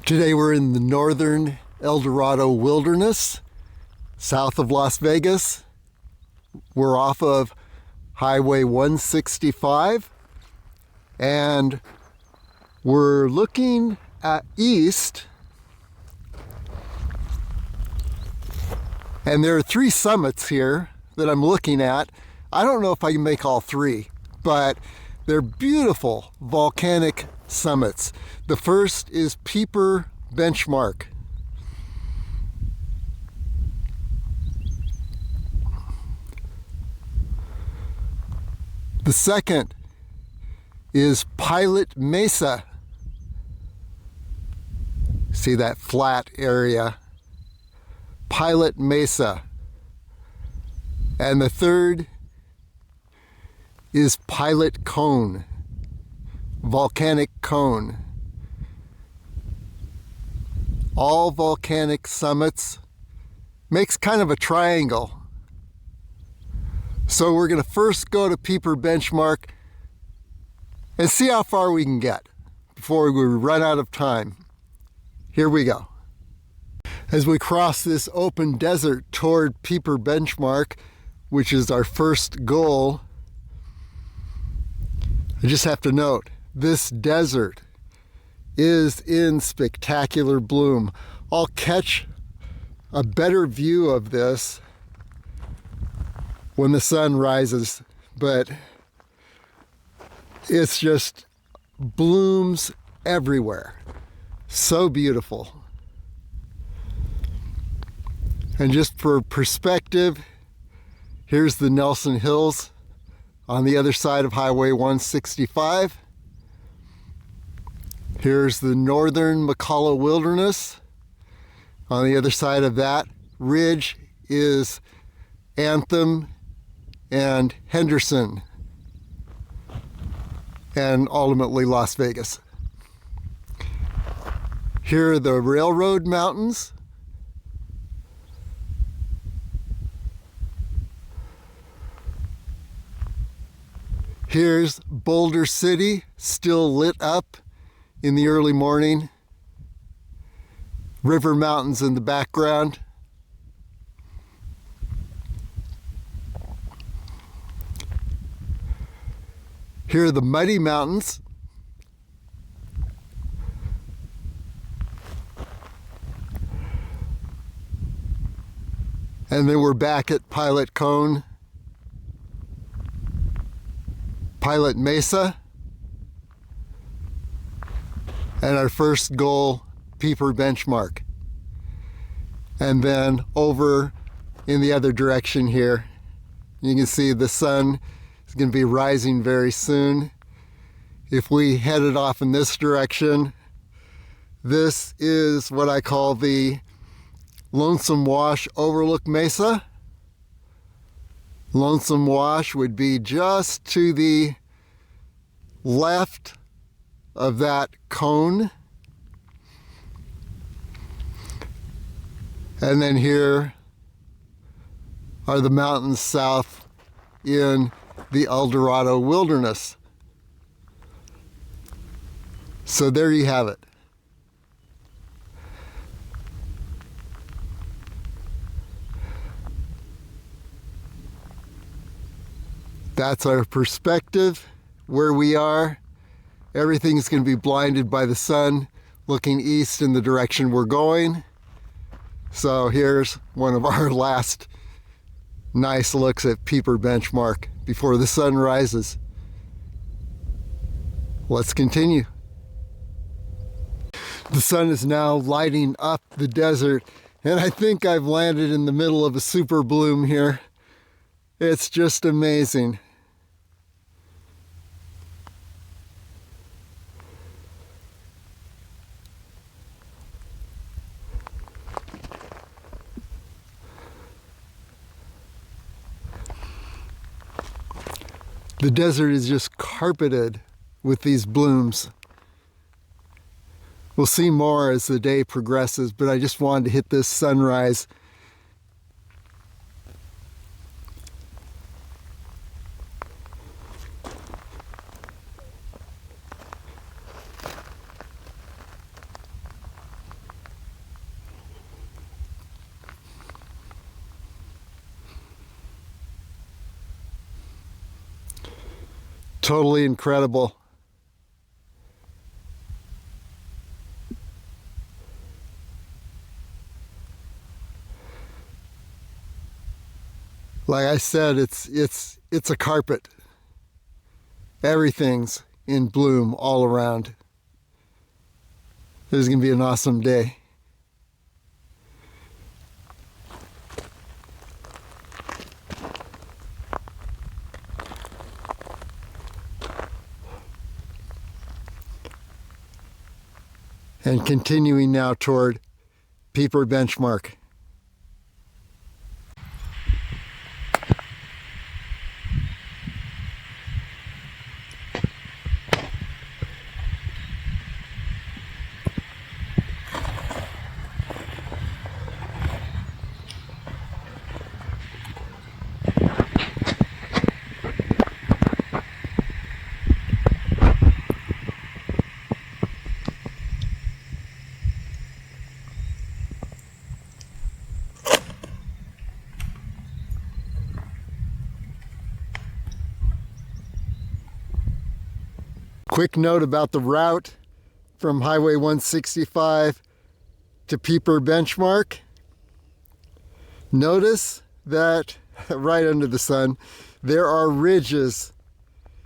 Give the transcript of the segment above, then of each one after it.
Today we're in the northern Eldorado wilderness, south of Las Vegas. We're off of Highway 165, and we're looking at east, and there are three summits here that I'm looking at. I don't know if I can make all three, but they're beautiful volcanic summits. The first is Peeper Benchmark. The second is Pilot Mesa. See that flat area? Pilot Mesa. And the third is Pilot Cone, volcanic cone. All volcanic summits makes kind of a triangle. So we're going to first go to Peeper Benchmark and see how far we can get before we run out of time. Here we go. As we cross this open desert toward Peeper Benchmark, which is our first goal, I just have to note, this desert is in spectacular bloom. I'll catch a better view of this when the sun rises, but it's just blooms everywhere. So beautiful. And just for perspective, here's the Nelson Hills on the other side of Highway 165. Here's the northern McCullough Wilderness. On the other side of that ridge is Anthem and Henderson, and ultimately Las Vegas. Here are the Railroad Mountains. Here's Boulder City, still lit up in the early morning. River Mountains in the background. Here are the Muddy Mountains. And then we're back at Pilot Cone, Pilot Mesa, and our first goal, Peeper Benchmark. And then over in the other direction here, you can see the sun is going to be rising very soon. If we headed off in this direction, this is what I call the Lonesome Wash Overlook Mesa. Lonesome Wash would be just to the left of that cone. And then here are the mountains south in the Eldorado Wilderness. So there you have it. That's our perspective, where we are. Everything's going to be blinded by the sun looking east in the direction we're going. So here's one of our last nice looks at Peeper Benchmark before the sun rises. Let's continue. The sun is now lighting up the desert, and I think I've landed in the middle of a super bloom here. It's just amazing. The desert is just carpeted with these blooms. We'll see more as the day progresses, but I just wanted to hit this sunrise. Totally incredible. Like I said, it's a carpet. Everything's in bloom all around. This is going to be an awesome day. And continuing now toward Peeper Benchmark. Quick note about the route from Highway 165 to Peeper Benchmark. Notice that right under the sun, there are ridges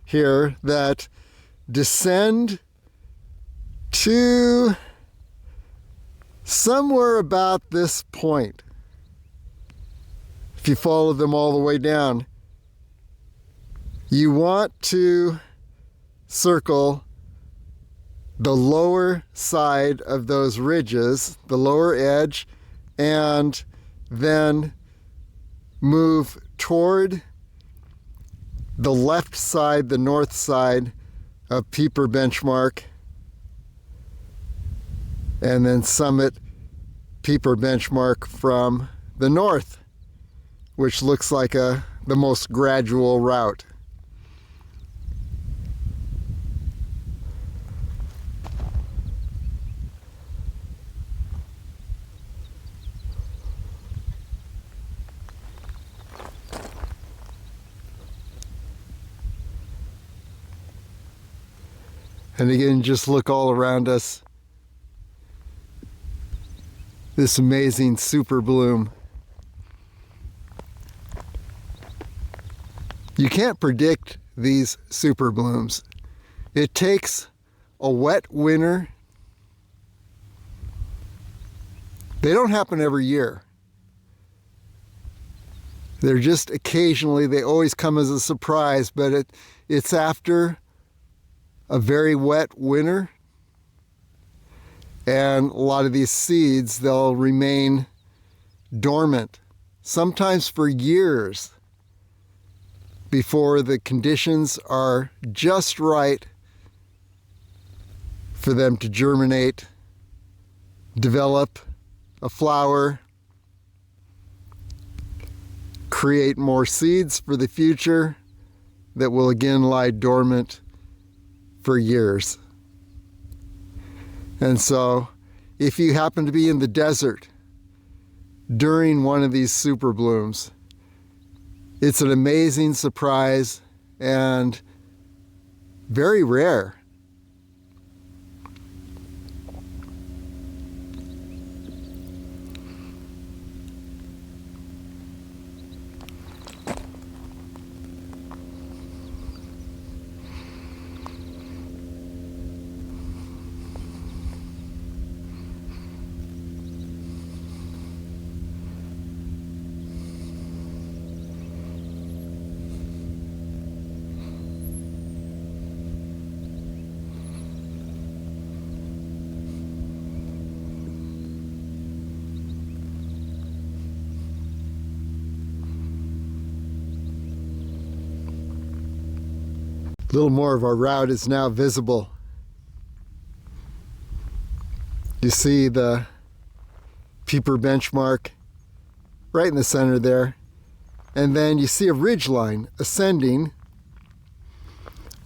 here that descend to somewhere about this point. If you follow them all the way down, you want to circle the lower side of those ridges, the lower edge, and then move toward the left side, the north side of Peeper Benchmark, and then summit Peeper Benchmark from the north, which looks like the most gradual route. And again, just look all around us. This amazing super bloom. You can't predict these super blooms. It takes a wet winter. They don't happen every year. They're just occasionally, they always come as a surprise, but it's after a very wet winter, and a lot of these seeds, they'll remain dormant, sometimes for years, before the conditions are just right for them to germinate, develop a flower, create more seeds for the future that will again lie dormant for years. And so if you happen to be in the desert during one of these super blooms, it's an amazing surprise and very rare. A little more of our route is now visible. You see the Peeper Benchmark right in the center there. And then you see a ridge line ascending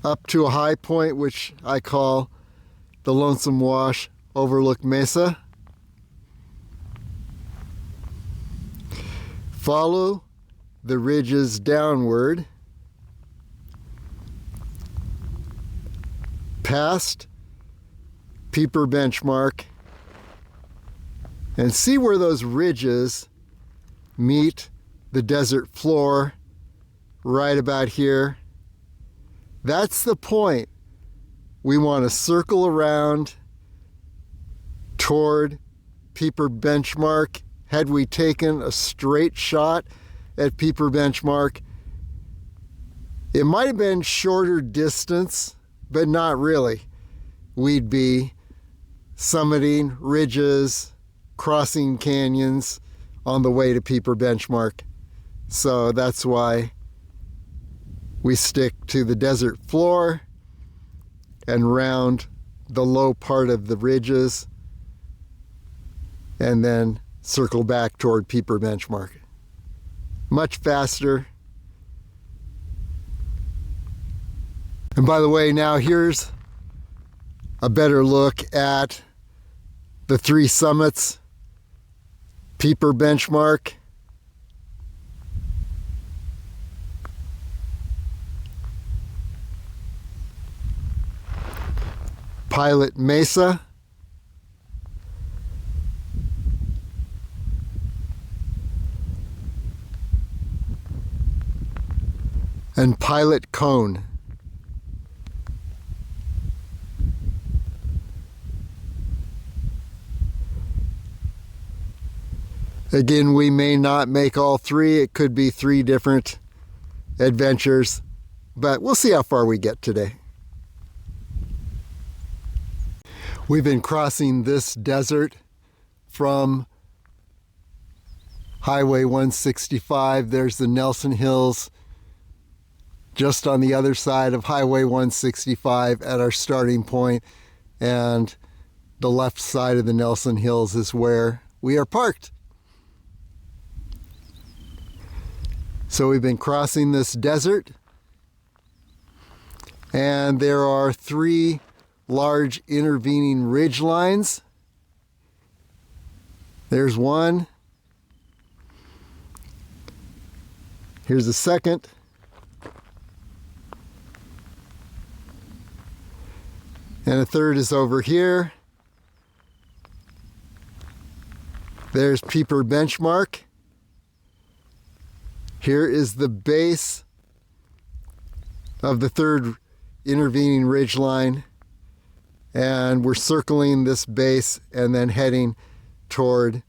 up to a high point, which I call the Lonesome Wash Overlook Mesa. Follow the ridges downward past Peeper Benchmark and see where those ridges meet the desert floor right about here. That's the point. We want to circle around toward Peeper Benchmark. Had we taken a straight shot at Peeper Benchmark, it might have been shorter distance, but not really. We'd be summiting ridges, crossing canyons on the way to Peeper Benchmark. So that's why we stick to the desert floor and round the low part of the ridges and then circle back toward Peeper Benchmark. Much faster. And by the way, now here's a better look at the three summits: Peeper Benchmark, Pilot Mesa, and Pilot Cone. Again, we may not make all three. It could be three different adventures, but we'll see how far we get today. We've been crossing this desert from Highway 165. There's the Nelson Hills just on the other side of Highway 165 at our starting point, and the left side of the Nelson Hills is where we are parked. So we've been crossing this desert, and there are three large intervening ridge lines. There's one. Here's a second. And a third is over here. There's Peeper Benchmark. Here is the base of the third intervening ridge line, and we're circling this base and then heading toward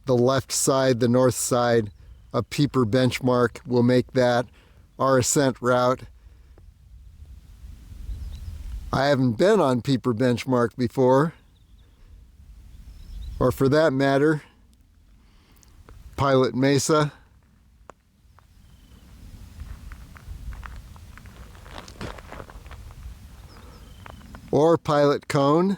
the left side, the north side of Peeper Benchmark. We'll make that our ascent route. I haven't been on Peeper Benchmark before, or for that matter, Pilot Mesa. Or Pilot Cone.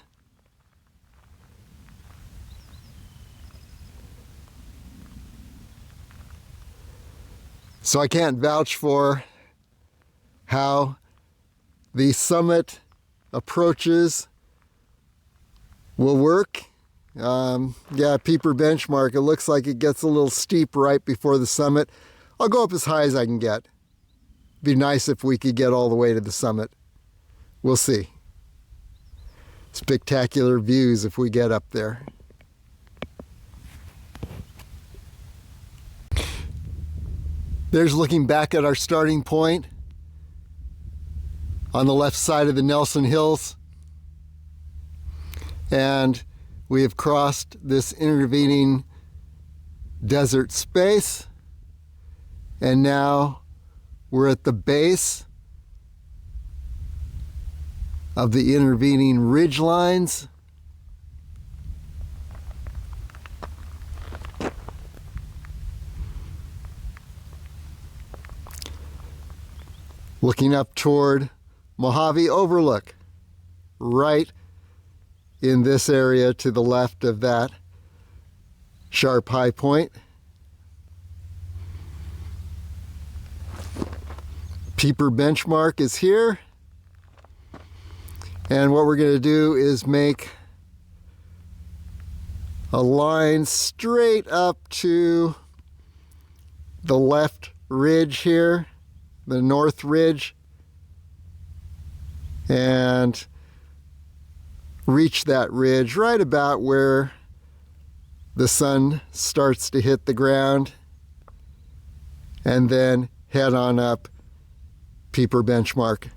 So I can't vouch for how the summit approaches will work. Yeah, Peeper Benchmark, it looks like it gets a little steep right before the summit. I'll go up as high as I can get. Be nice if we could get all the way to the summit. We'll see. Spectacular views if we get up there. There's looking back at our starting point on the left side of the Nelson Hills. And we have crossed this intervening desert space. And now we're at the base of the intervening ridge lines. Looking up toward Mojave Overlook, right in this area to the left of that sharp high point. Peeper Benchmark is here. And what we're going to do is make a line straight up to the left ridge here, the north ridge, and reach that ridge right about where the sun starts to hit the ground, and then head on up Peeper Benchmark.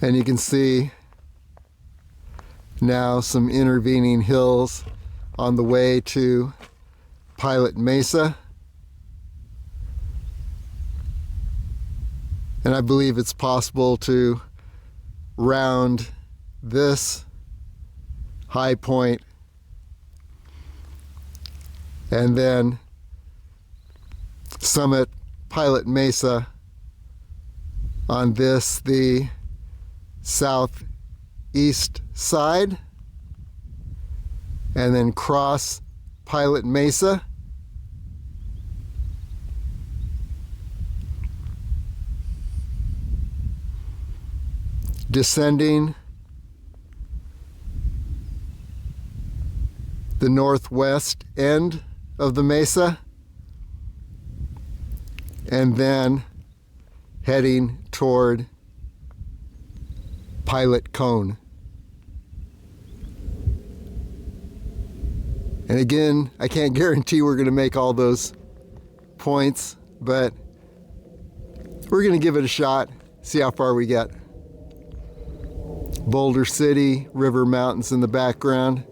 And you can see now some intervening hills on the way to Pilot Mesa. And I believe it's possible to round this high point and then summit Pilot Mesa on this, the southeast side, and then cross Pilot Mesa, descending the northwest end of the mesa, and then heading toward Pilot Cone. And again, I can't guarantee we're going to make all those points, but we're going to give it a shot, see how far we get. Boulder City, River Mountains in the background,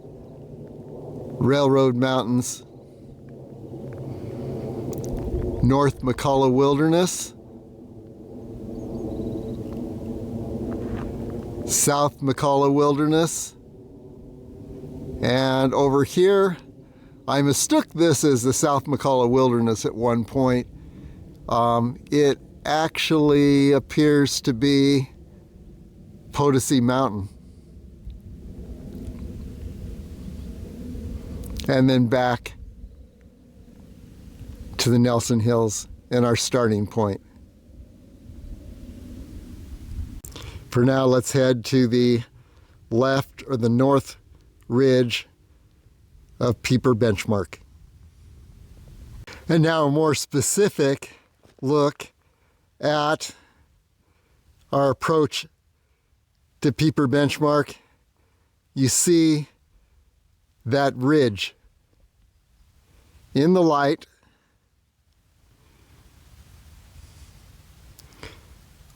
Railroad Mountains, North McCullough Wilderness, South McCullough Wilderness, and over here I mistook this as the South McCullough Wilderness at one point. It actually appears to be Potosi Mountain. And then back to the Nelson Hills and our starting point. For now, let's head to the left or the north ridge of Peeper Benchmark. And now a more specific look at our approach to Peeper Benchmark. You see that ridge in the light.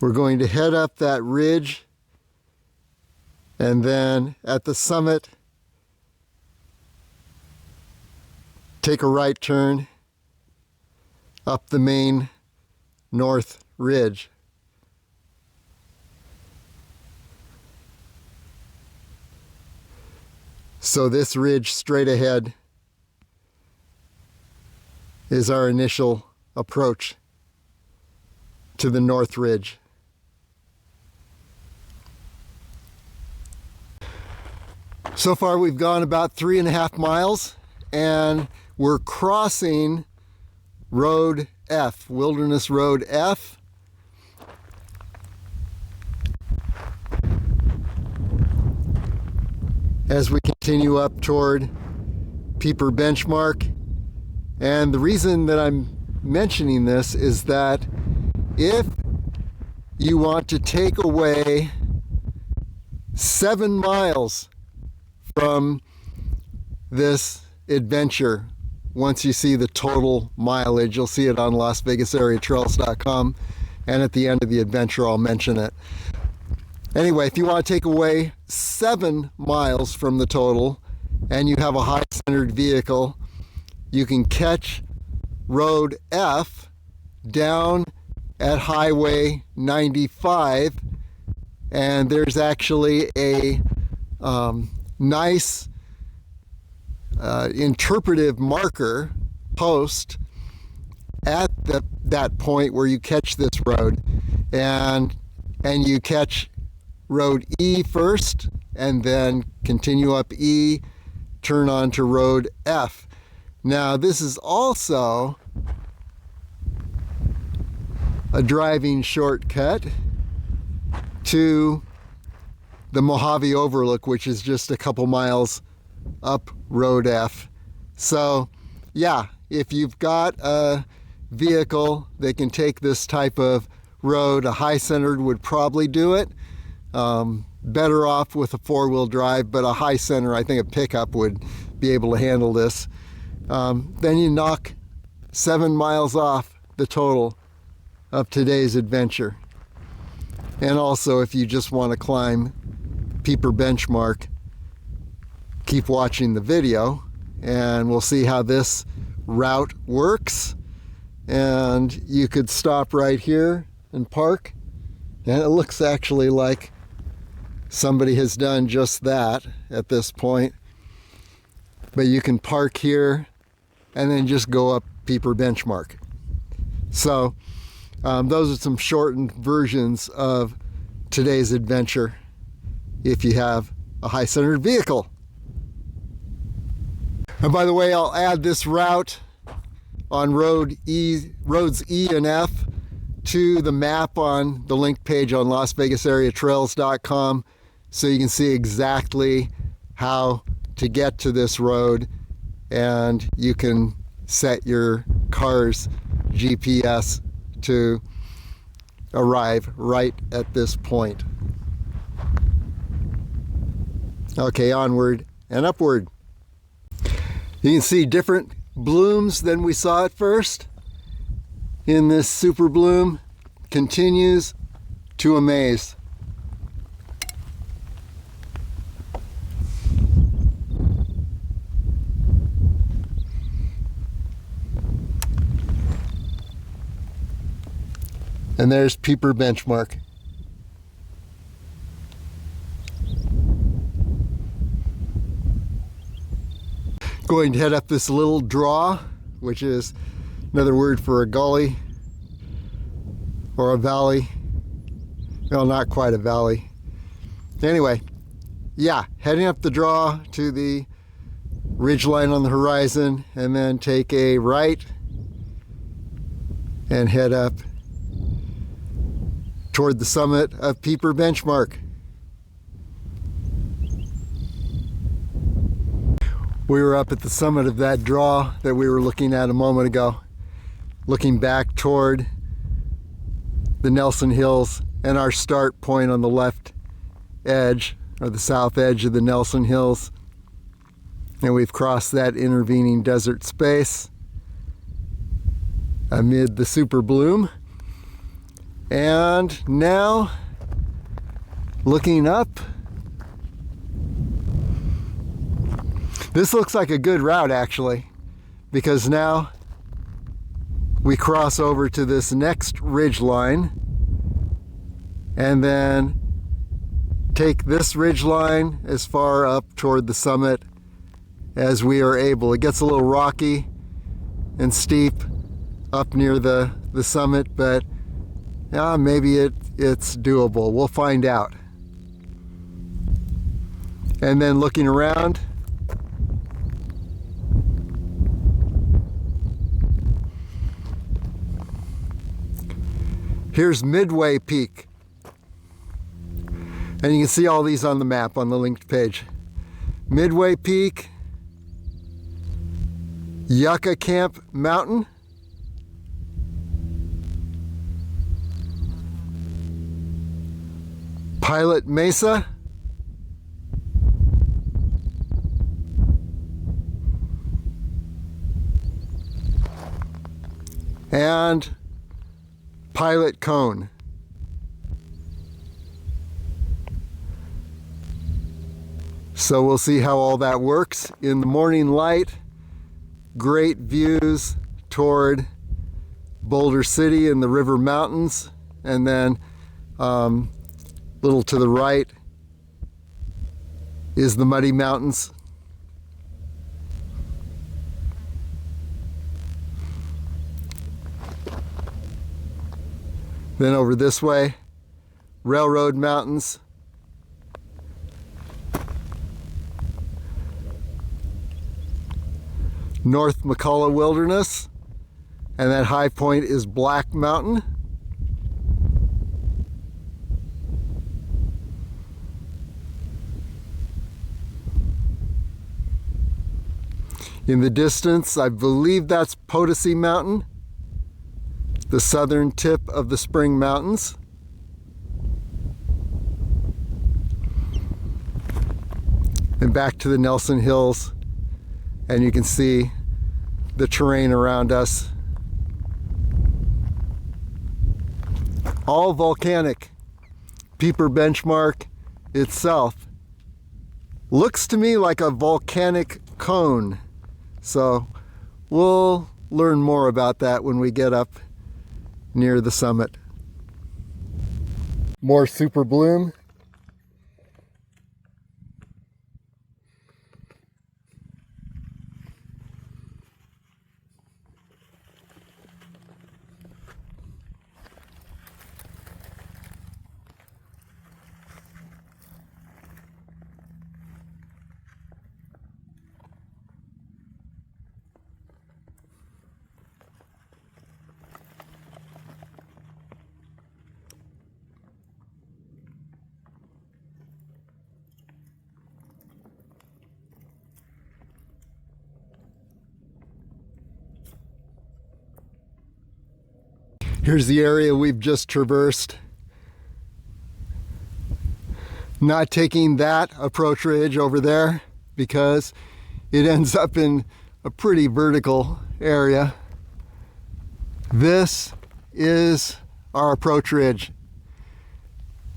We're going to head up that ridge, and then at the summit, take a right turn up the main north ridge. So this ridge straight ahead is our initial approach to the north ridge. So far we've gone about 3.5 miles, and we're crossing Road F, Wilderness Road F. As we continue up toward Peeper Benchmark. And the reason that I'm mentioning this is that if you want to take away 7 miles from this adventure, once you see the total mileage, you'll see it on LasVegasAreaTrails.com, and at the end of the adventure I'll mention it. Anyway, if you want to take away 7 miles from the total and you have a high-centered vehicle, you can catch Road F down at Highway 95, and there's actually a nice interpretive marker post at that point where you catch this road, and you catch Road E first, and then continue up E, turn on to Road F. Now this is also a driving shortcut to the Mojave Overlook, which is just a couple miles up Road F. So yeah, if you've got a vehicle that can take this type of road, a high-centered would probably do it. Better off with a four-wheel drive, but a high center, I think a pickup would be able to handle this. Then you knock 7 miles off the total of today's adventure. And also, if you just want to climb Peeper Benchmark, keep watching the video and we'll see how this route works. And you could stop right here and park, and it looks actually like somebody has done just that at this point. But you can park here and then just go up Peeper Benchmark. So those are some shortened versions of today's adventure if you have a high-centered vehicle. And by the way, I'll add this route on roads E and F to the map on the link page on LasVegasAreaTrails.com, so you can see exactly how to get to this road, and you can set your car's GPS to arrive right at this point. Okay, onward and upward. You can see different blooms than we saw at first. In this super bloom continues to amaze. And there's Peeper Benchmark. Going to head up this little draw, which is another word for a gully or a valley. Well, not quite a valley. Anyway, yeah, heading up the draw to the ridgeline on the horizon, and then take a right and head up toward the summit of Peeper Benchmark. We were up at the summit of that draw that we were looking at a moment ago, looking back toward the Nelson Hills and our start point on the left edge, or the south edge of the Nelson Hills. And we've crossed that intervening desert space amid the super bloom. And now, looking up, this looks like a good route actually, because now we cross over to this next ridge line and then take this ridge line as far up toward the summit as we are able. It gets a little rocky and steep up near the summit, but yeah, maybe it's doable. We'll find out. And then looking around, here's Midway Peak. And you can see all these on the map on the linked page. Midway Peak, Yucca Camp Mountain, Pilot Mesa, and Pilot Cone. So we'll see how all that works in the morning light. Great views toward Boulder City and the River Mountains, and then little to the right is the Muddy Mountains. Then over this way, Railroad Mountains. North McCullough Wilderness, and that high point is Black Mountain. In the distance, I believe that's Potosi Mountain, the southern tip of the Spring Mountains. And back to the Nelson Hills, and you can see the terrain around us. All volcanic. Peeper Benchmark itself looks to me like a volcanic cone. So we'll learn more about that when we get up near the summit. More super bloom. Here's the area we've just traversed. Not taking that approach ridge over there because it ends up in a pretty vertical area. This is our approach ridge,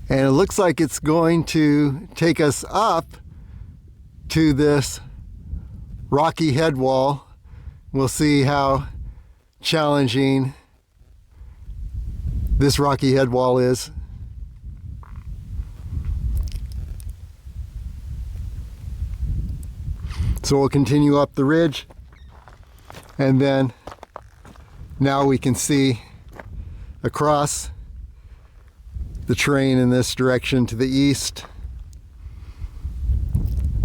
and it looks like it's going to take us up to this rocky head wall. We'll see how challenging this rocky head wall is. So we'll continue up the ridge, and then now we can see across the terrain in this direction to the east.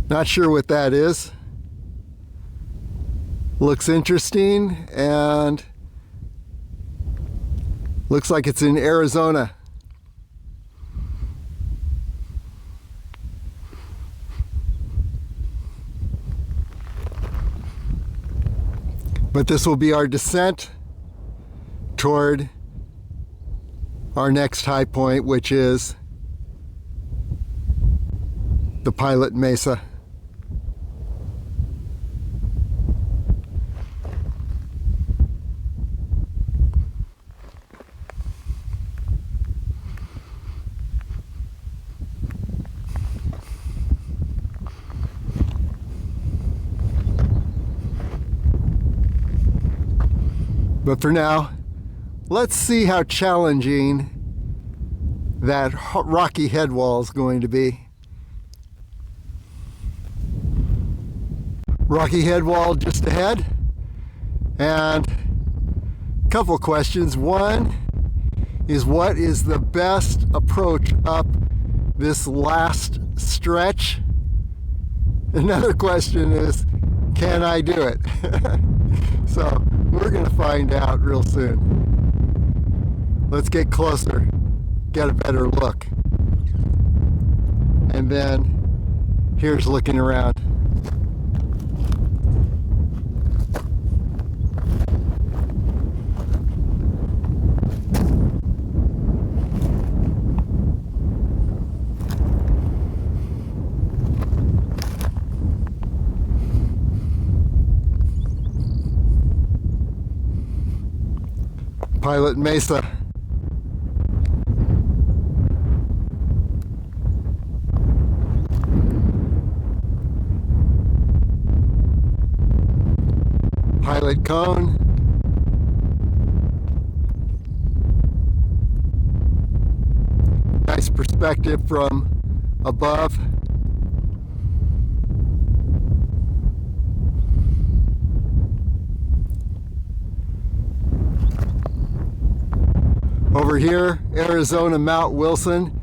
Not sure what that is. Looks interesting, and looks like it's in Arizona. But this will be our descent toward our next high point, which is the Pilot Mesa. But for now, let's see how challenging that rocky head wall is going to be. Rocky head wall just ahead, and a couple questions. One is, what is the best approach up this last stretch? Another question is, can I do it? So we're going to find out real soon. Let's get closer, get a better look. And then here's looking around. Pilot Mesa. Pilot Cone. Nice perspective from above. Over here, Arizona Mount Wilson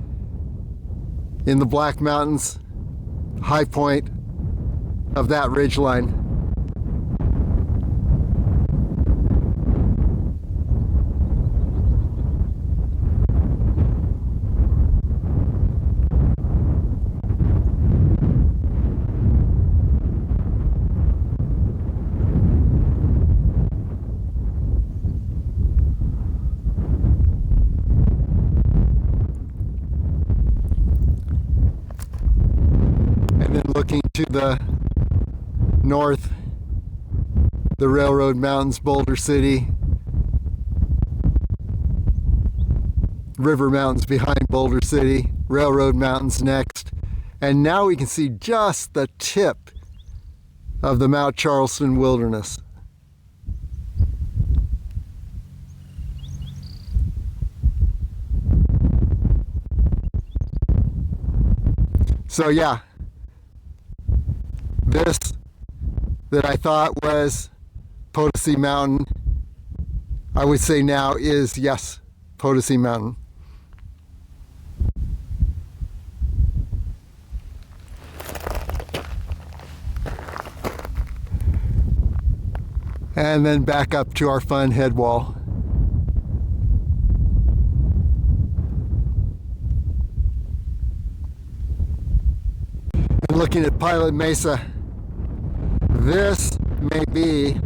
in the Black Mountains, high point of that ridgeline. looking to the north, the Railroad Mountains, Boulder City, River Mountains behind Boulder City, Railroad Mountains next, and now we can see just the tip of the Mount Charleston Wilderness. So yeah, this that I thought was Potosi Mountain, I would say now is, yes, Potosi Mountain. And then back up to our fun head wall. And looking at Pilot Mesa, this may be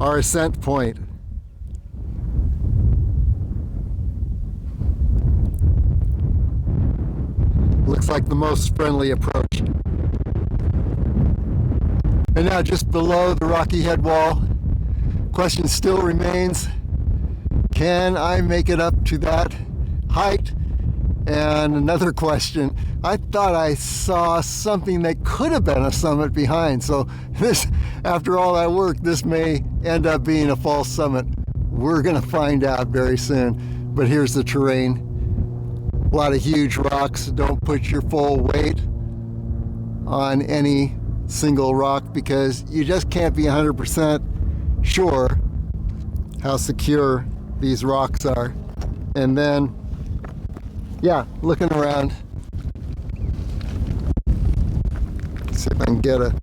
our ascent point. Looks like the most friendly approach. And now just below the rocky head wall, question still remains, can I make it up to that height? And another question, I thought I saw something that could have been a summit behind. So this, after all that work, this may end up being a false summit. We're gonna find out very soon. But here's the terrain. A lot of huge rocks. Don't put your full weight on any single rock because you just can't be 100% sure how secure these rocks are. And then, yeah, looking around, see if I can get a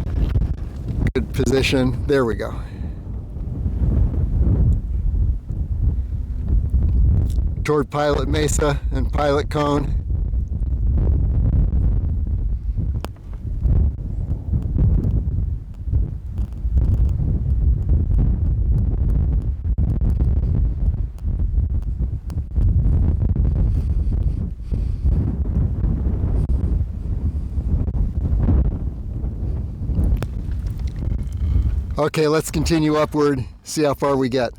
good position. There we go. Toward Pilot Mesa and Pilot Cone. Okay, let's continue upward, see how far we get.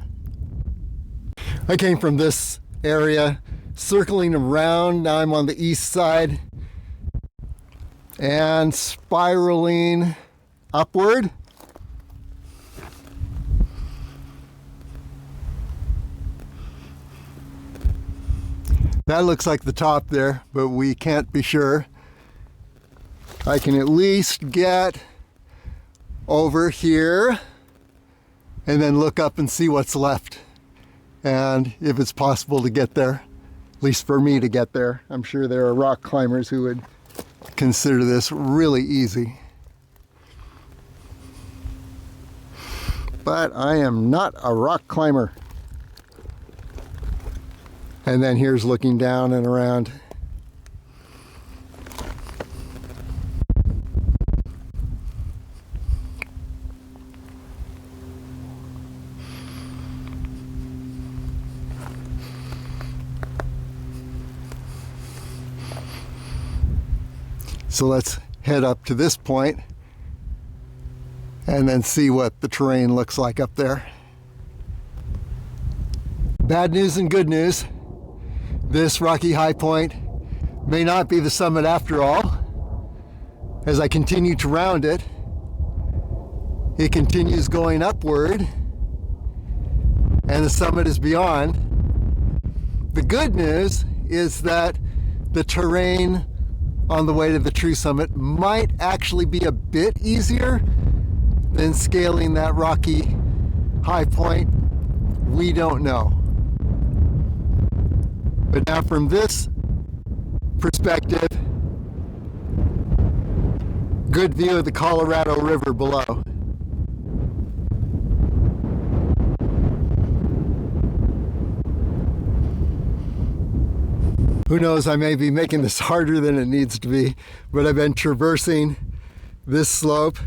I came from this area, circling around. Now I'm on the east side and spiraling upward. That looks like the top there, but we can't be sure. I can at least get over here and then look up and see what's left, and if it's possible to get there, at least for me to get there. I'm sure there are rock climbers who would consider this really easy, but I am not a rock climber. And then here's looking down and around. So let's head up to this point and then see what the terrain looks like up there. Bad news and good news. This rocky high point may not be the summit after all. As I continue to round it, it continues going upward and the summit is beyond. The good news is that the terrain on the way to the true summit might actually be a bit easier than scaling that rocky high point. We don't know. But now from this perspective, good view of the Colorado River below. Who knows, I may be making this harder than it needs to be, but I've been traversing this slope.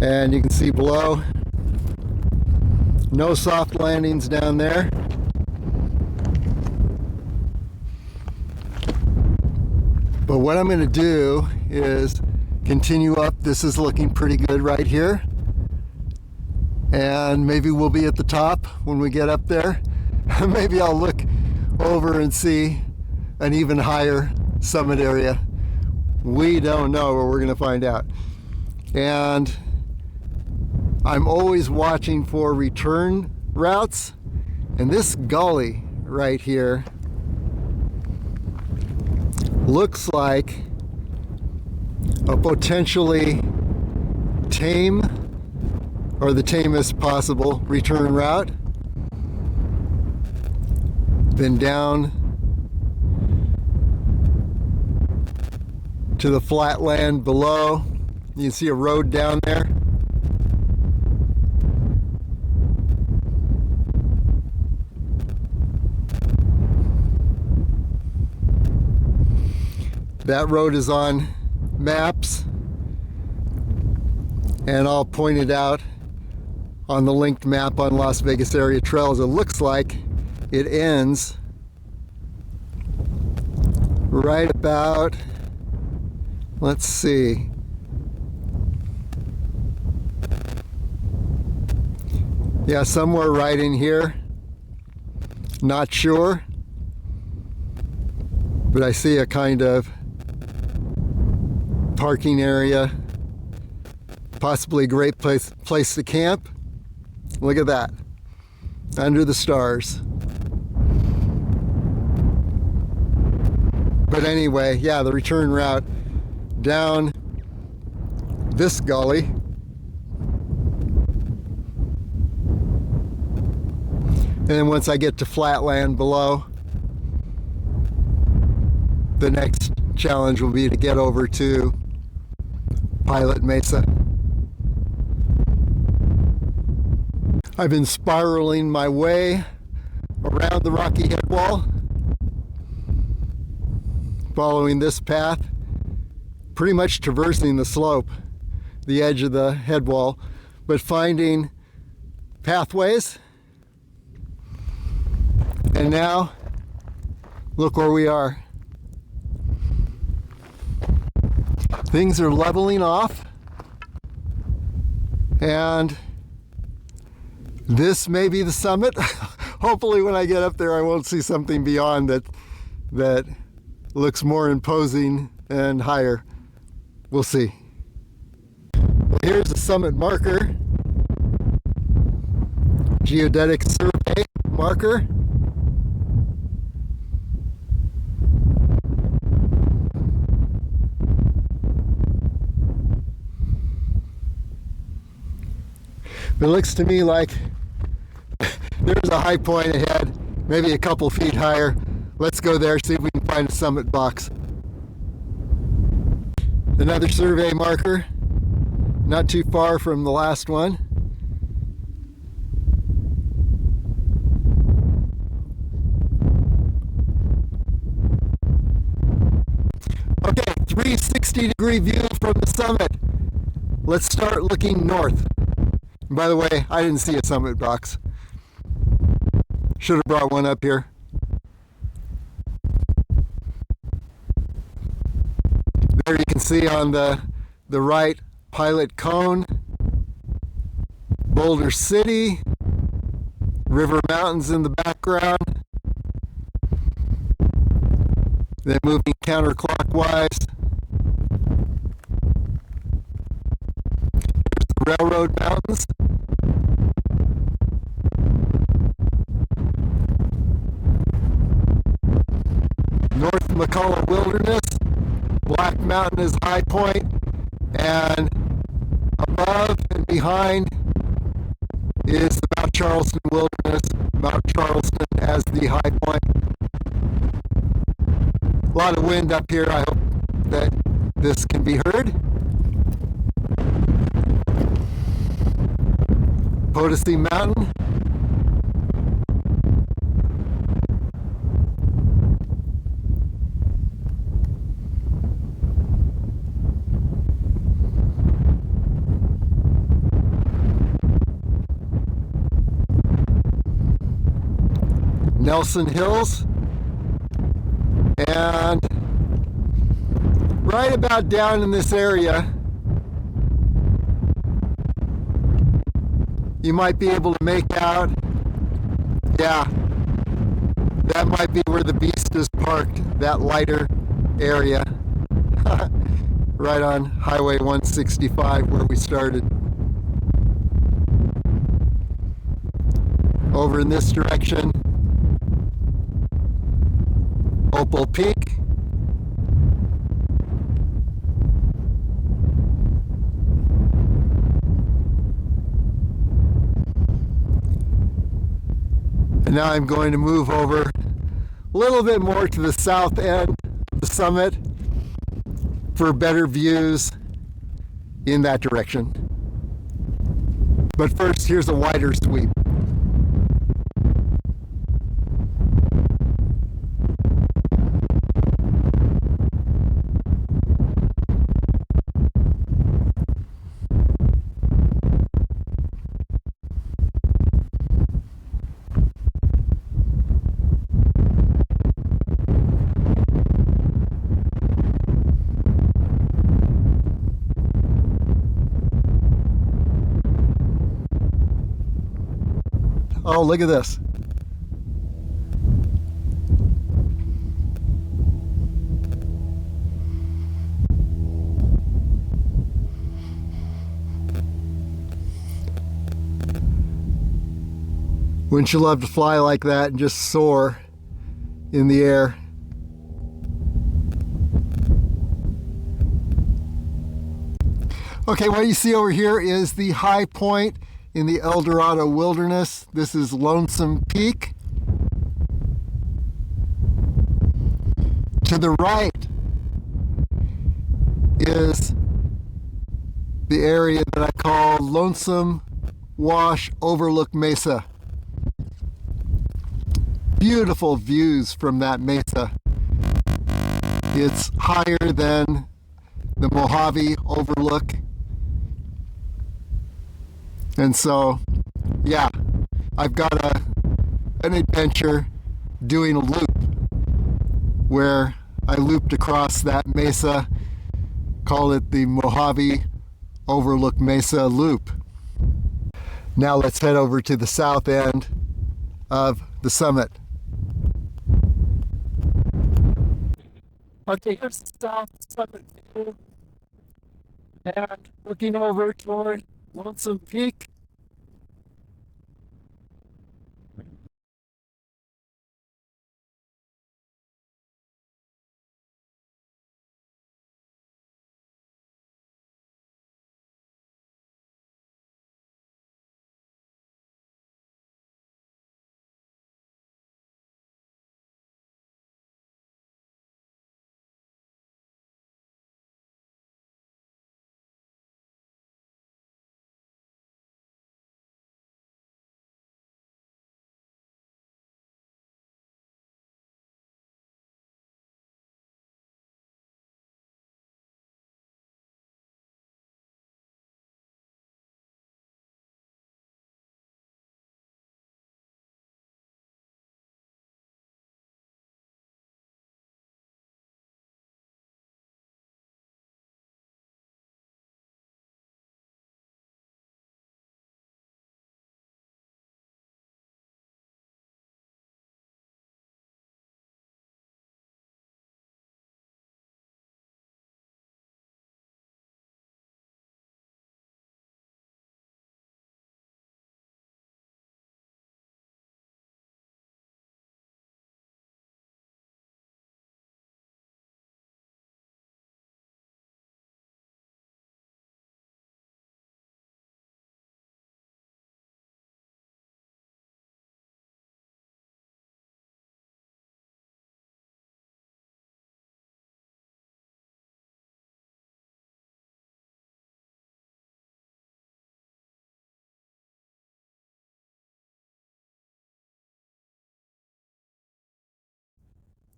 And you can see below, no soft landings down there. But what I'm going to do is continue up. This is looking pretty good right here. And maybe we'll be at the top when we get up there. Maybe I'll look over and see an even higher summit area. We don't know, but we're going to find out. And I'm always watching for return routes. And this gully right here looks like a potentially tame, or the tamest possible, return route. Then down to the flat land below. You can see a road down there. That road is on maps, and I'll point it out on the linked map on Las Vegas Area Trails. It looks like it ends right about, let's see, yeah, somewhere right in here. Not sure, but I see a kind of parking area, possibly a great place to camp. Look at that, under the stars. But anyway, yeah, the return route down this gully, and then once I get to flatland below, the next challenge will be to get over to Pilot Mesa. I've been spiraling my way around the rocky head wall, following this path, pretty much traversing the slope, the edge of the head wall, but finding pathways. And now, look where we are. Things are leveling off, and this may be the summit. Hopefully when I get up there I won't see something beyond that looks more imposing and higher. We'll see. Well, here's the summit marker, geodetic survey marker. It looks to me like there's a high point ahead, maybe a couple feet higher. Let's go there, see if we can find a summit box. Another survey marker, not too far from the last one. Okay, 360-degree view from the summit. Let's start looking north. By the way, I didn't see a summit box. Should have brought one up here. There you can see on the right, Pilot Cone, Boulder City, River Mountains in the background. Then moving counterclockwise, here's the Railroad Mountains. North McCullough Wilderness, Black Mountain is high point, and above and behind is the Mount Charleston Wilderness, Mount Charleston as the high point. A lot of wind up here. I hope that this can be heard. Potosi Mountain. Nelson Hills, and right about down in this area, you might be able to make out, yeah, that might be where the beast is parked, that lighter area. Right on Highway 165 where we started. Over in this direction, Opal Peak. And now I'm going to move over a little bit more to the south end of the summit for better views in that direction. But first, here's a wider sweep. Oh, look at this. Wouldn't you love to fly like that and just soar in the air? Okay, what you see over here is the high point in the Eldorado wilderness. This is Lonesome Peak. To the right is the area that I call Lonesome Wash Overlook Mesa. Beautiful views from that mesa. It's higher than the Mojave Overlook. And so, yeah, I've got an adventure doing a loop where I looped across that mesa, call it the Mojave Overlook Mesa Loop. Now let's head over to the south end of the summit. Okay, here's the south summit view, and looking over toward Lonesome Peak.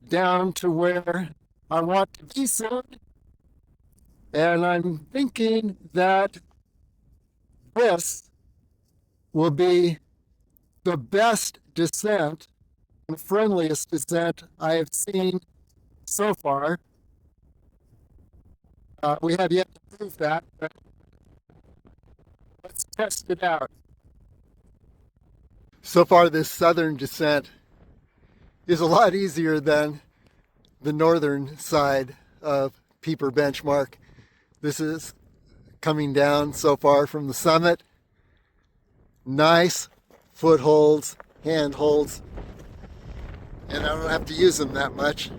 Down to where I want to be soon. And I'm thinking that this will be the best descent, the friendliest descent I have seen so far. We have yet to prove that, but let's test it out. So far, this southern descent is a lot easier than the northern side of Peeper Benchmark. This is coming down so far from the summit. Nice footholds, handholds, and I don't have to use them that much.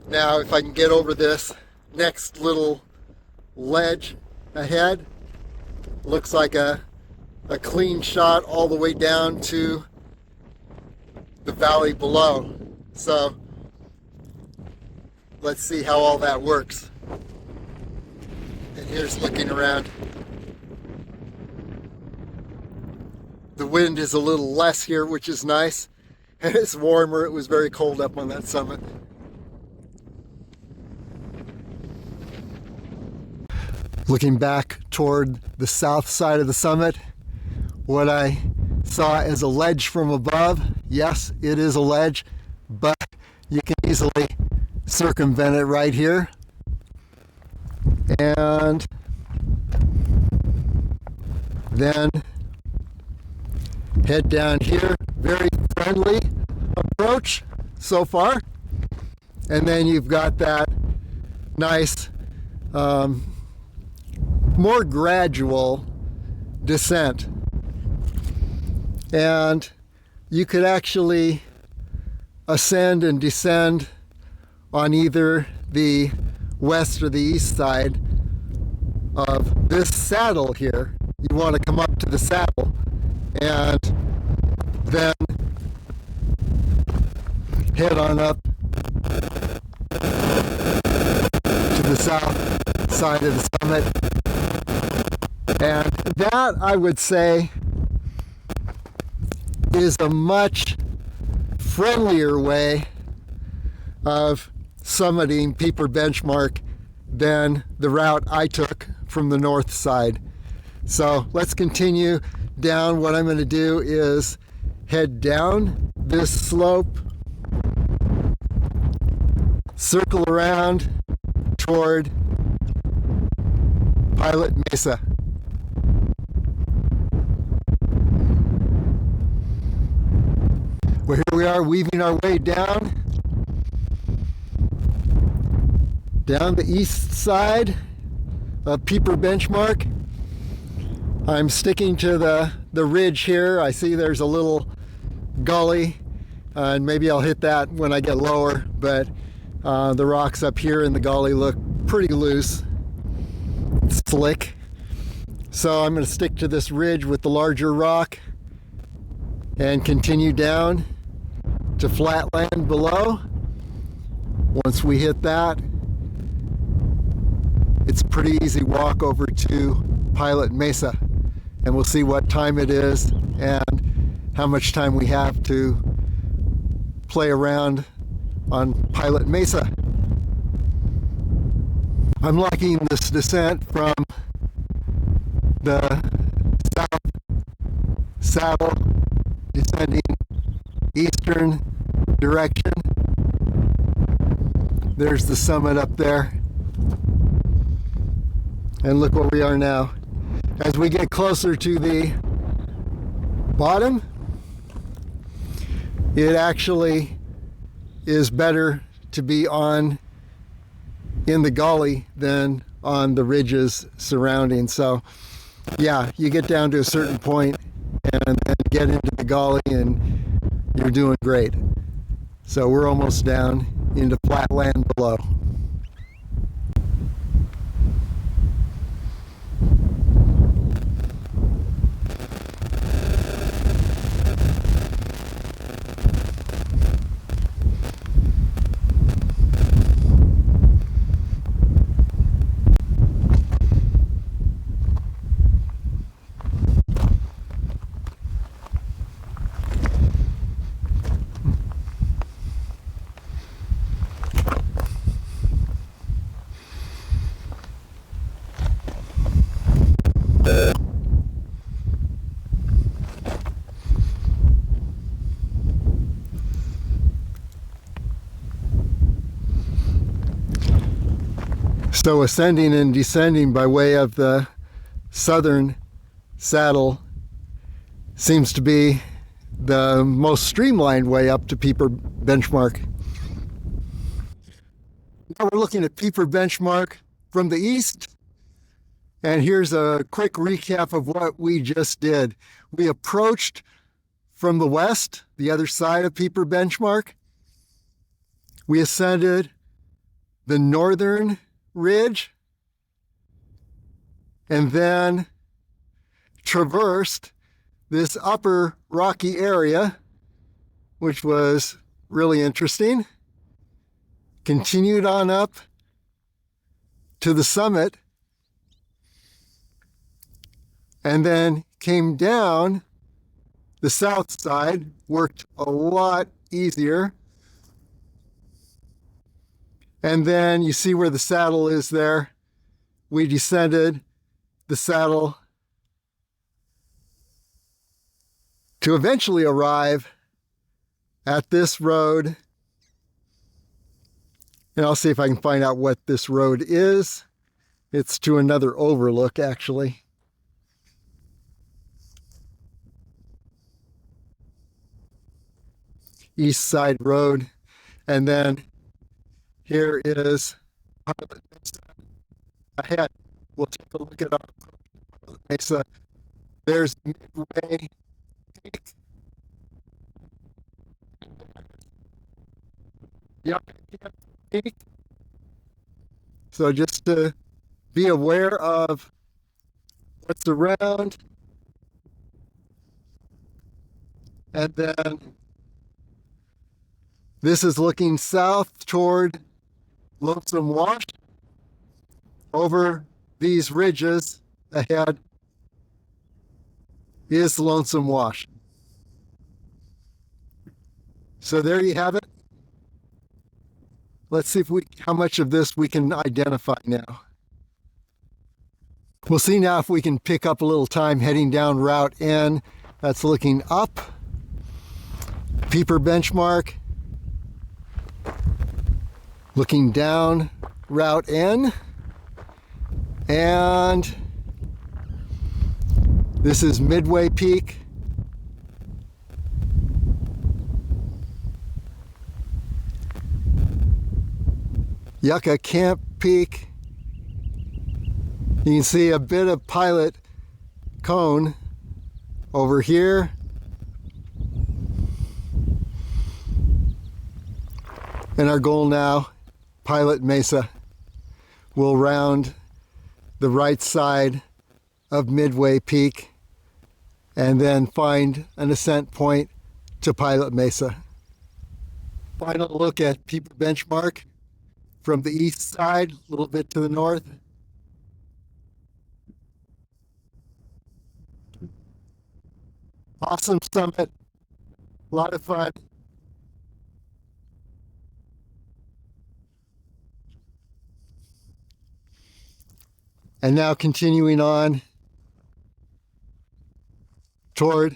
Now, if I can get over this next little ledge ahead, looks like a clean shot all the way down to the valley below. So let's see how all that works. And here's looking around. The wind is a little less here, which is nice. And it's warmer. It was very cold up on that summit. Looking back toward the south side of the summit, what I saw as a ledge from above, yes, it is a ledge, but you can easily circumvent it right here. And then head down here. Very friendly approach so far. And then you've got that nice, more gradual descent. And you could actually ascend and descend on either the west or the east side of this saddle here. You want to come up to the saddle and then head on up to the south side of the summit. And that, I would say, is a much friendlier way of summiting Peeper Benchmark than the route I took from the north side. So let's continue down. What I'm going to do is head down this slope, circle around toward Pilot Mesa. Well, here we are weaving our way down the east side of Peeper Benchmark. I'm sticking to the ridge here. I see there's a little gully, and maybe I'll hit that when I get lower, but the rocks up here in the gully look pretty loose, slick. So I'm going to stick to this ridge with the larger rock and continue down to flat land below. Once we hit that, it's a pretty easy walk over to Pilot Mesa, and we'll see what time it is and how much time we have to play around on Pilot Mesa. I'm liking this descent from the south saddle, descending eastern direction. There's the summit up there. And look where we are now. As we get closer to the bottom, it actually is better to be in the gully than on the ridges surrounding. So yeah, you get down to a certain point and then get into the gully and you're doing great. So we're almost down into flat land below. So ascending and descending by way of the southern saddle seems to be the most streamlined way up to Peeper Benchmark. Now we're looking at Peeper Benchmark from the east, and here's a quick recap of what we just did. We approached from the west, the other side of Peeper Benchmark. We ascended the northern ridge and then traversed this upper rocky area, which was really interesting. Continued on up to the summit and then came down the south side, worked a lot easier. And then you see where the saddle is there. We descended the saddle to eventually arrive at this road. And I'll see if I can find out what this road is. It's to another overlook, actually. East Side Road. And then here is Pilot Mesa ahead. We'll take a look at our Pilot Mesa. There's Midway Peak. Peak. So just to be aware of what's around. And then this is looking south toward Lonesome Wash. Over these ridges ahead is Lonesome Wash. So there you have it. Let's see if how much of this we can identify now. We'll see now if we can pick up a little time heading down Route N. That's looking up. Peeper Benchmark. Looking down Route N. And this is Midway Peak. Yucca Camp Peak. You can see a bit of Pilot Cone over here. And our goal now, Pilot Mesa. We'll round the right side of Midway Peak and then find an ascent point to Pilot Mesa. Final look at Peeper Benchmark from the east side, a little bit to the north. Awesome summit, a lot of fun. And now continuing on toward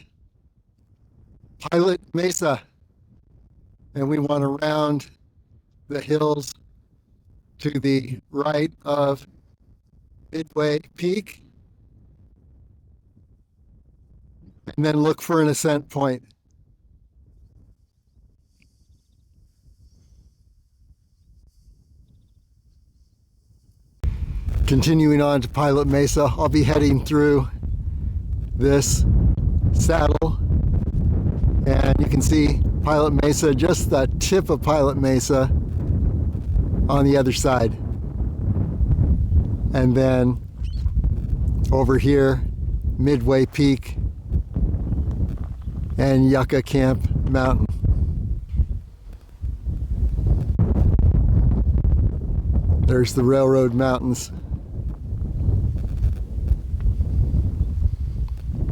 Pilot Mesa. And we want to round the hills to the right of Midway Peak. And then look for an ascent point. Continuing on to Pilot Mesa, I'll be heading through this saddle, and you can see Pilot Mesa, just the tip of Pilot Mesa on the other side. And then over here, Midway Peak and Yucca Camp Mountain. There's the Railroad Mountains.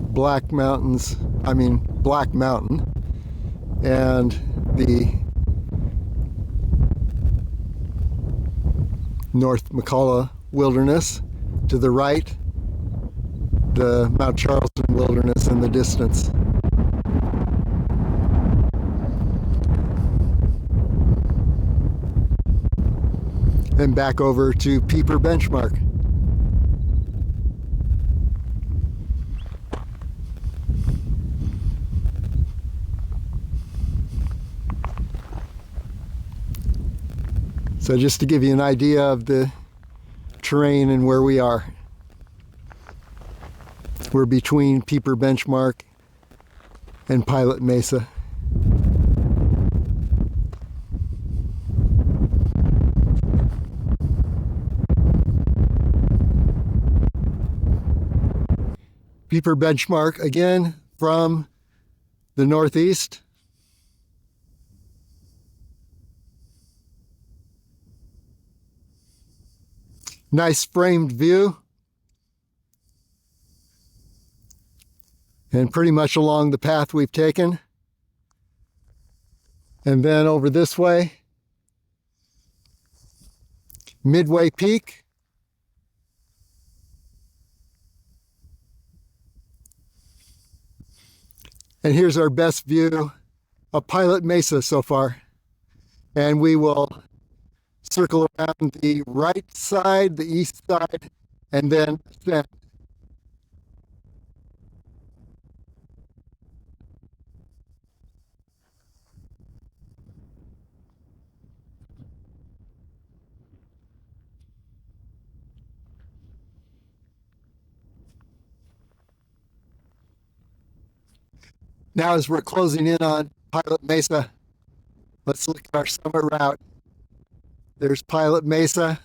Black Mountain, and the North McCullough Wilderness to the right, the Mount Charleston Wilderness in the distance. and back over to Peeper Benchmark. So just to give you an idea of the terrain and where we are. We're between Peeper Benchmark and Pilot Mesa. Peeper Benchmark again from the northeast. Nice framed view. And pretty much along the path we've taken. And then over this way, Midway Peak. And here's our best view of Pilot Mesa so far. And we will circle around the right side, the east side, and then ascend. Now, as we're closing in on Pilot Mesa, let's look at our summit route. There's Pilot Mesa.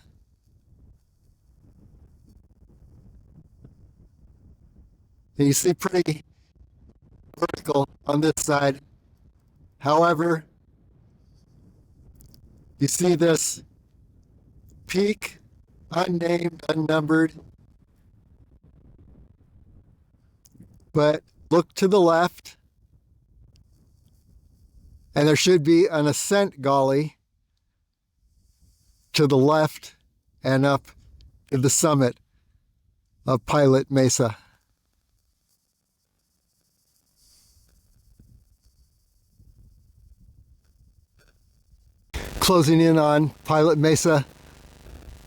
And you see pretty vertical on this side. However, you see this peak, unnamed, unnumbered. But look to the left, and there should be an ascent gully to the left and up to the summit of Pilot Mesa. Closing in on Pilot Mesa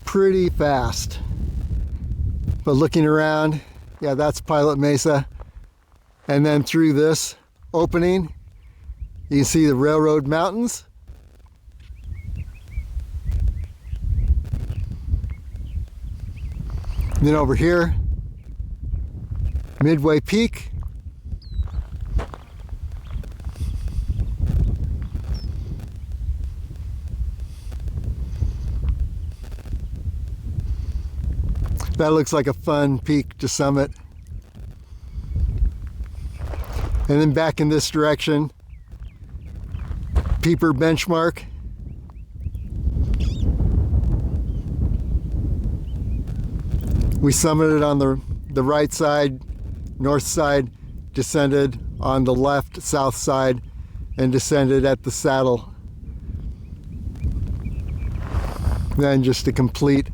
pretty fast. But looking around, yeah, that's Pilot Mesa. And then through this opening, you can see the Railroad Mountains. And then over here, Midway Peak. That looks like a fun peak to summit. And then back in this direction, Peeper Benchmark. We summited on the right side, north side, descended on the left, south side, and descended at the saddle. Then just to complete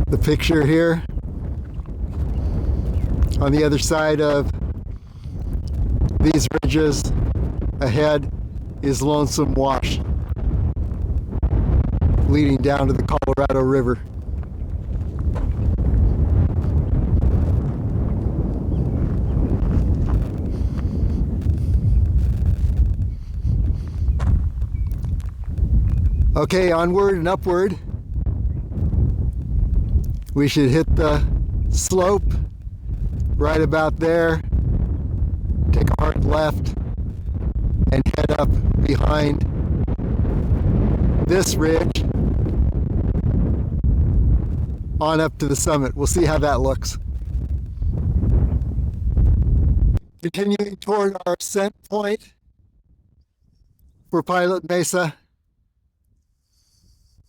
the picture here, on the other side of these ridges ahead is Lonesome Wash, leading down to the Colorado River. Okay, onward and upward. We should hit the slope right about there, take a hard left, and head up behind this ridge on up to the summit. We'll see how that looks. Continuing toward our ascent point for Pilot Mesa.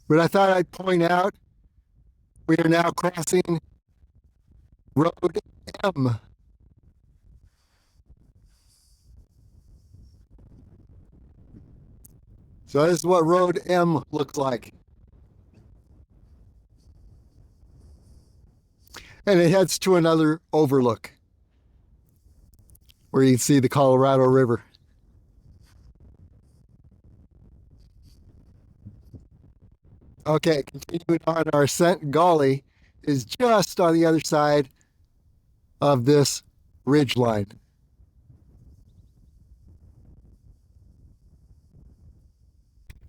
But I thought I'd point out we are now crossing Road M. So this is what Road M looks like. And it heads to another overlook where you can see the Colorado River. Okay, continuing on, our ascent gully is just on the other side of this ridge line.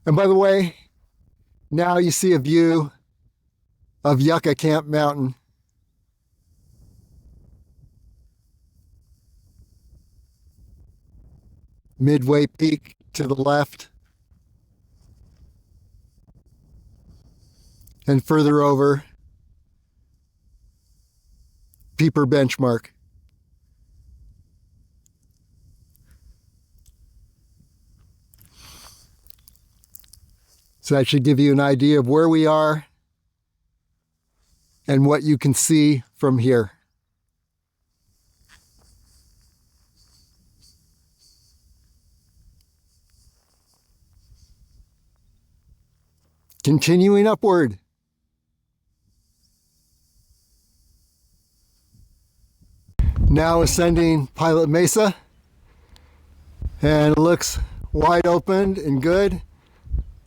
And by the way, now you see a view of Yucca Camp Mountain. Midway Peak to the left. And further over, Peeper Benchmark. So that should give you an idea of where we are and what you can see from here. Continuing upward. Now ascending Pilot Mesa, and it looks wide open and good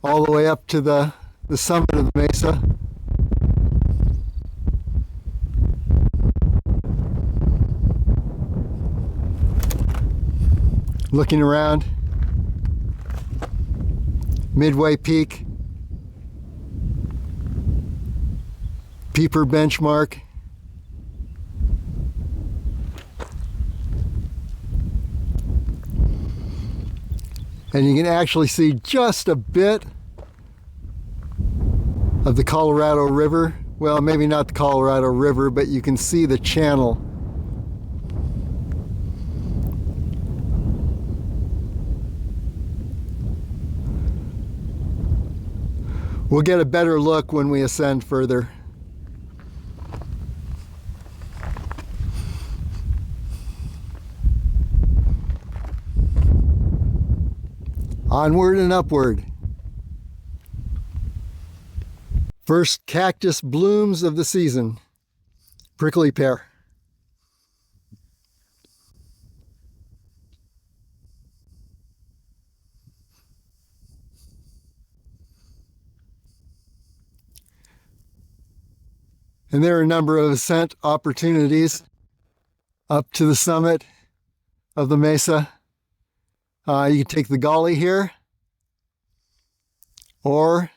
all the way up to the summit of the mesa. Looking around, Midway Peak, Peeper Benchmark, and you can actually see just a bit of the Colorado River. Well, maybe not the Colorado River, but you can see the channel. We'll get a better look when we ascend further. Onward and upward. First cactus blooms of the season. Prickly pear. And there are a number of ascent opportunities up to the summit of the mesa. You can take the gully here, or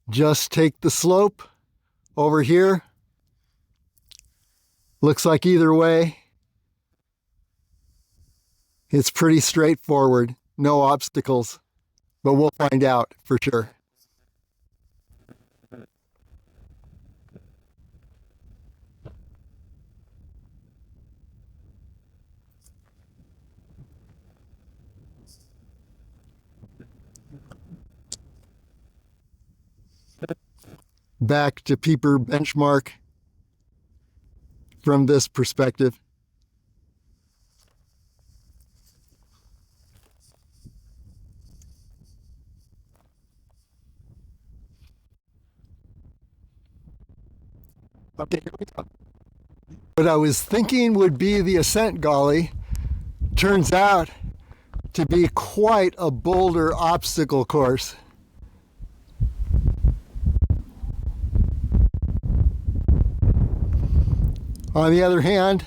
just take the slope over here. Looks like either way, it's pretty straightforward, no obstacles, but we'll find out for sure. Back to Peeper Benchmark from this perspective. Okay, here we go. What I was thinking would be the ascent gully turns out to be quite a boulder obstacle course. On the other hand,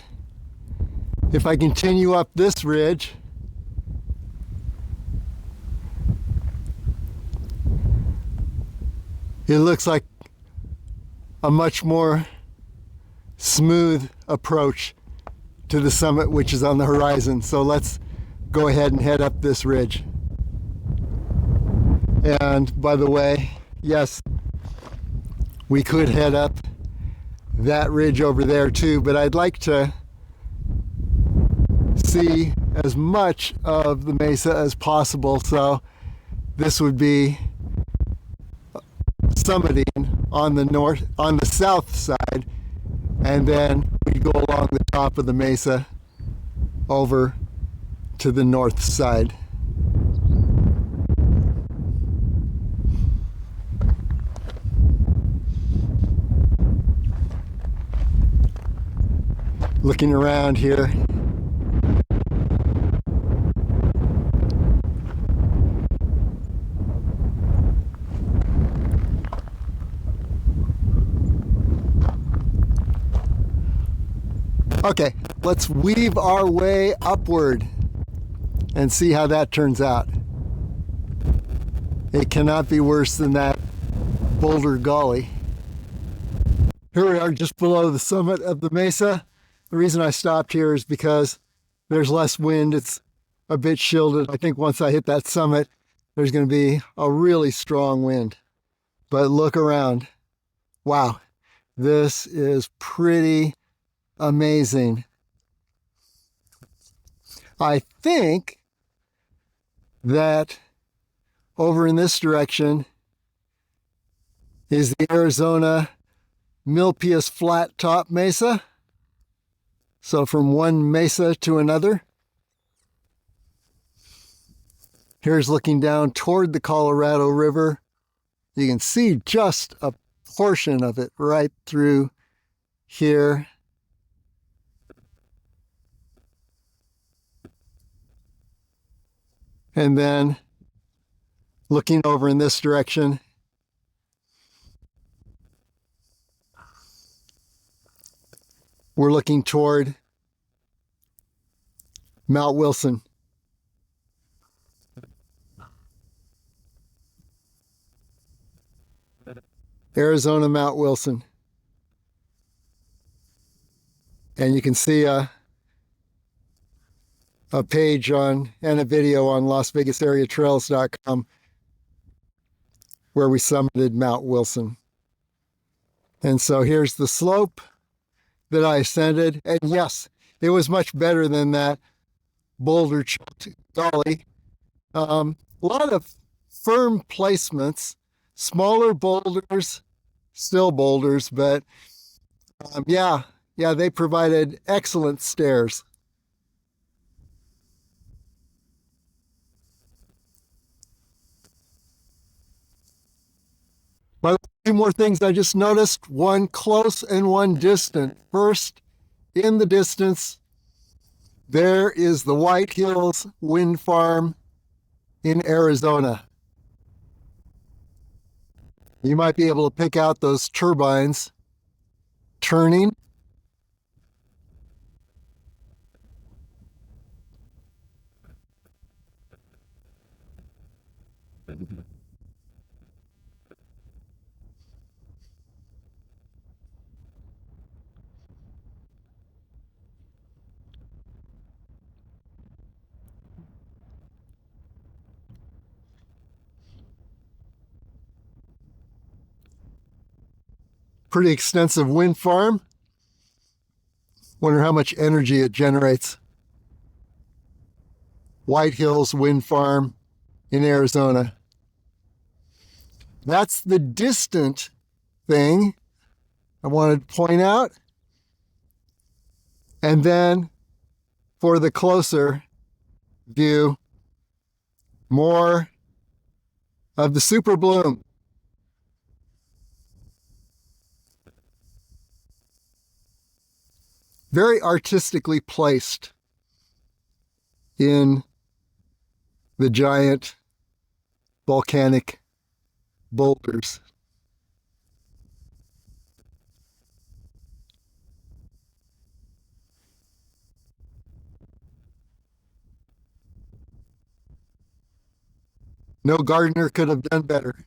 if I continue up this ridge, it looks like a much more smooth approach to the summit, which is on the horizon. So let's go ahead and head up this ridge. And by the way, yes, we could head up that ridge over there too, but I'd like to see as much of the mesa as possible, so this would be summiting on the south side, and then we go along the top of the mesa over to the north side. Looking around here, Okay, let's weave our way upward and see how that turns out. It cannot be worse than that boulder gully. Here we are just below the summit of the mesa. The reason I stopped here is because there's less wind. It's a bit shielded. I think once I hit that summit, there's going to be a really strong wind. But look around. Wow, this is pretty amazing. I think that over in this direction is the Arizona Milpius Flat Top Mesa. So from one mesa to another. Here's looking down toward the Colorado River. You can see just a portion of it right through here. And then looking over in this direction, we're looking toward Mount Wilson. Arizona Mount Wilson. And you can see a page on and a video on LasVegasAreaTrails.com where we summited Mount Wilson. And so here's the slope that I ascended. And yes, it was much better than that boulder choked gully. A lot of firm placements, smaller boulders, still boulders, but yeah, they provided excellent stairs. But two more things I just noticed, one close and one distant. First, in the distance, there is the White Hills Wind Farm in Arizona. You might be able to pick out those turbines turning. Pretty extensive wind farm. Wonder how much energy it generates. White Hills Wind Farm in Arizona. That's the distant thing I wanted to point out. And then for the closer view, more of the super bloom. Very artistically placed in the giant volcanic boulders. No gardener could have done better.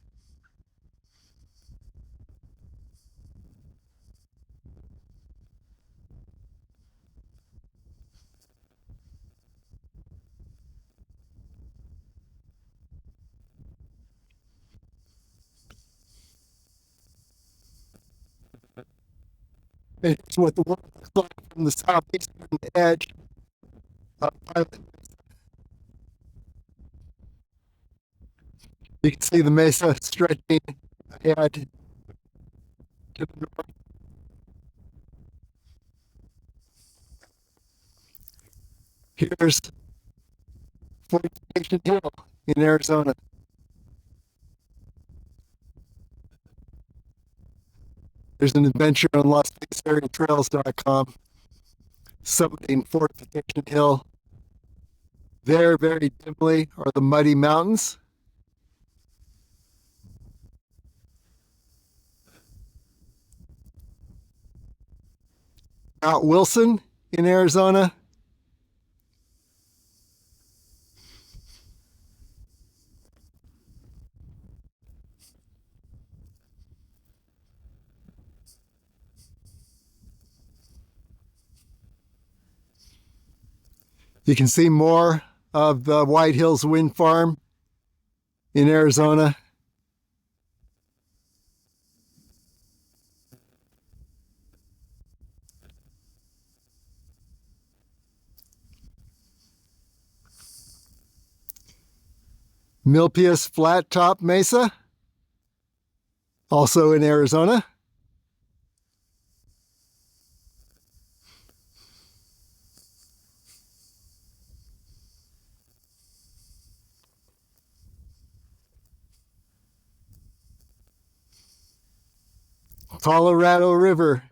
It's what the world looks like from the southeastern edge of Pilot Mesa. You can see the mesa stretching ahead to the north. Here's Fortification Hill in Arizona. There's an adventure on LasVegasAreaTrails.com summiting Fortification Hill. There, very dimly, are the Muddy Mountains. Mount Wilson in Arizona. You can see more of the White Hills Wind Farm in Arizona. Milpius Flat Top Mesa, also in Arizona. Colorado River.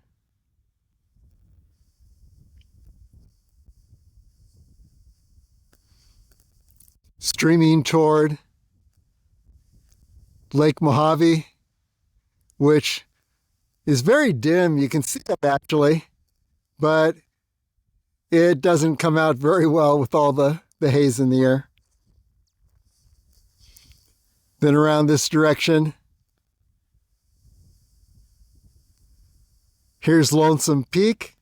Streaming toward Lake Mojave, which is very dim. You can see it actually, but it doesn't come out very well with all the haze in the air. Then around this direction, here's Lonesome Peak.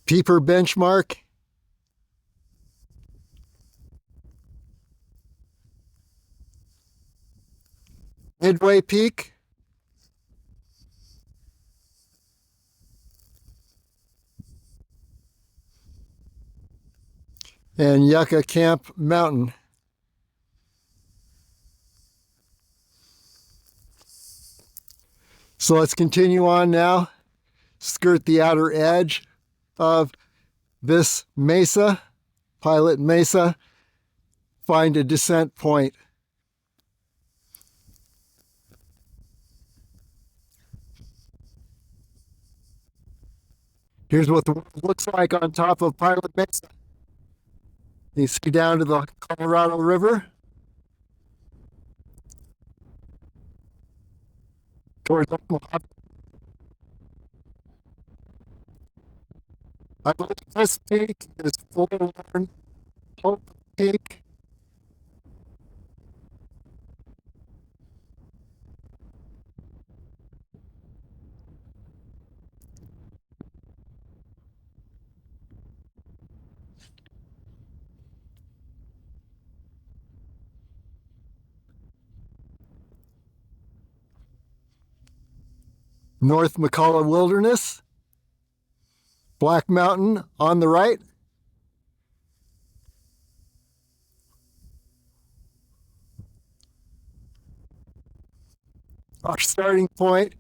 Peeper Benchmark. Midway Peak. And Yucca Camp Mountain. So let's continue on now. Skirt the outer edge of this mesa, Pilot Mesa. Find a descent point. Here's what the world looks like on top of Pilot Mesa. You see down to the Colorado River. Towards Lake Mojave. I believe this peak is Floral Hope Peak. North McCullough Wilderness. Black Mountain on the right. Our starting point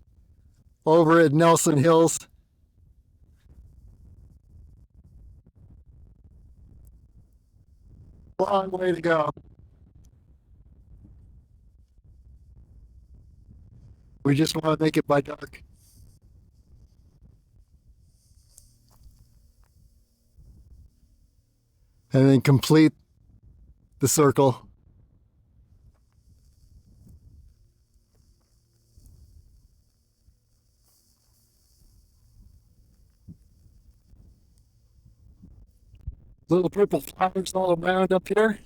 over at Nelson Hills. Long way to go. We just want to make it by dark. And then complete the circle. Little purple flowers all around up here.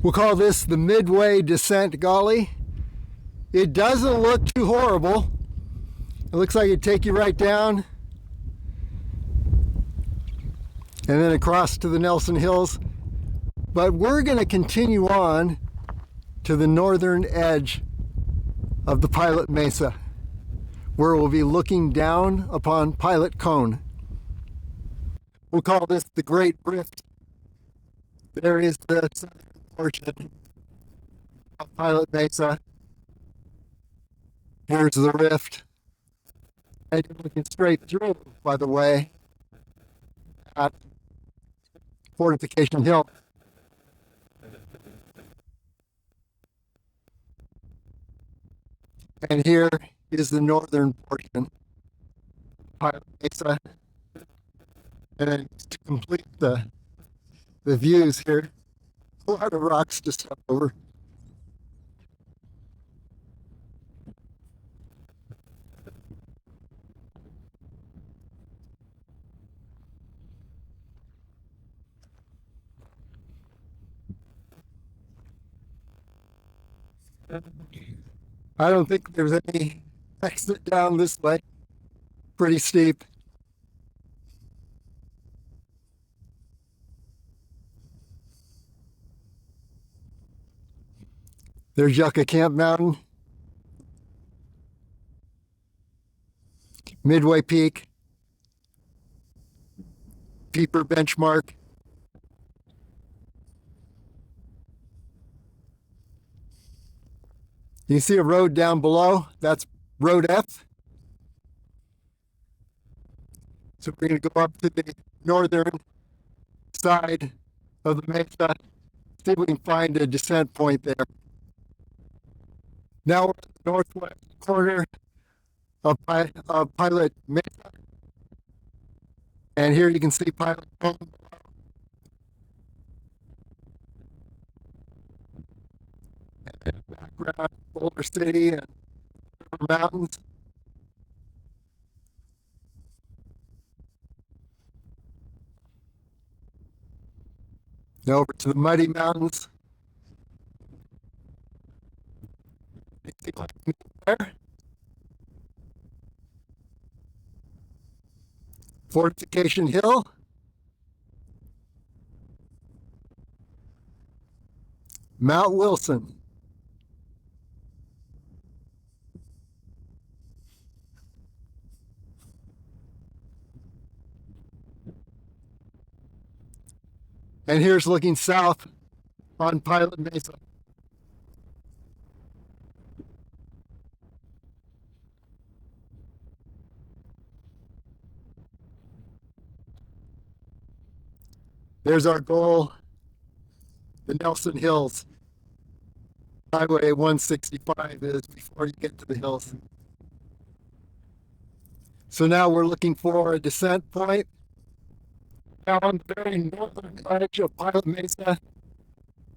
We'll call this the Midway Descent Gully. It doesn't look too horrible. It looks like it'd take you right down and then across to the Nelson Hills. But we're going to continue on to the northern edge of the Pilot Mesa, where we'll be looking down upon Pilot Cone. We'll call this the Great Rift. There is the southern portion of Pilot Mesa. Here's the rift. And you're looking straight through, by the way. at Fortification Hill. And here is the northern portion, Pilot Mesa. And then to complete the views here, a lot of rocks to step over. I don't think there's any exit down this way. Pretty steep. There's Yucca Camp Mountain, Midway Peak, Peeper Benchmark. You see a road down below? That's Road F. So we're going to go up to the northern side of the mesa, see if we can find a descent point there. Now we're at the northwest corner of Pilot Mesa. And here you can see Pilot Mesa. And background, Boulder City and mountains. Now over to the Muddy Mountains. There. Fortification Hill. Mount Wilson. And here's looking south on Pilot Mesa. There's our goal, the Nelson Hills. Highway 165 is before you get to the hills. So now we're looking for a descent point. Now on the very northern edge of Pilot Mesa,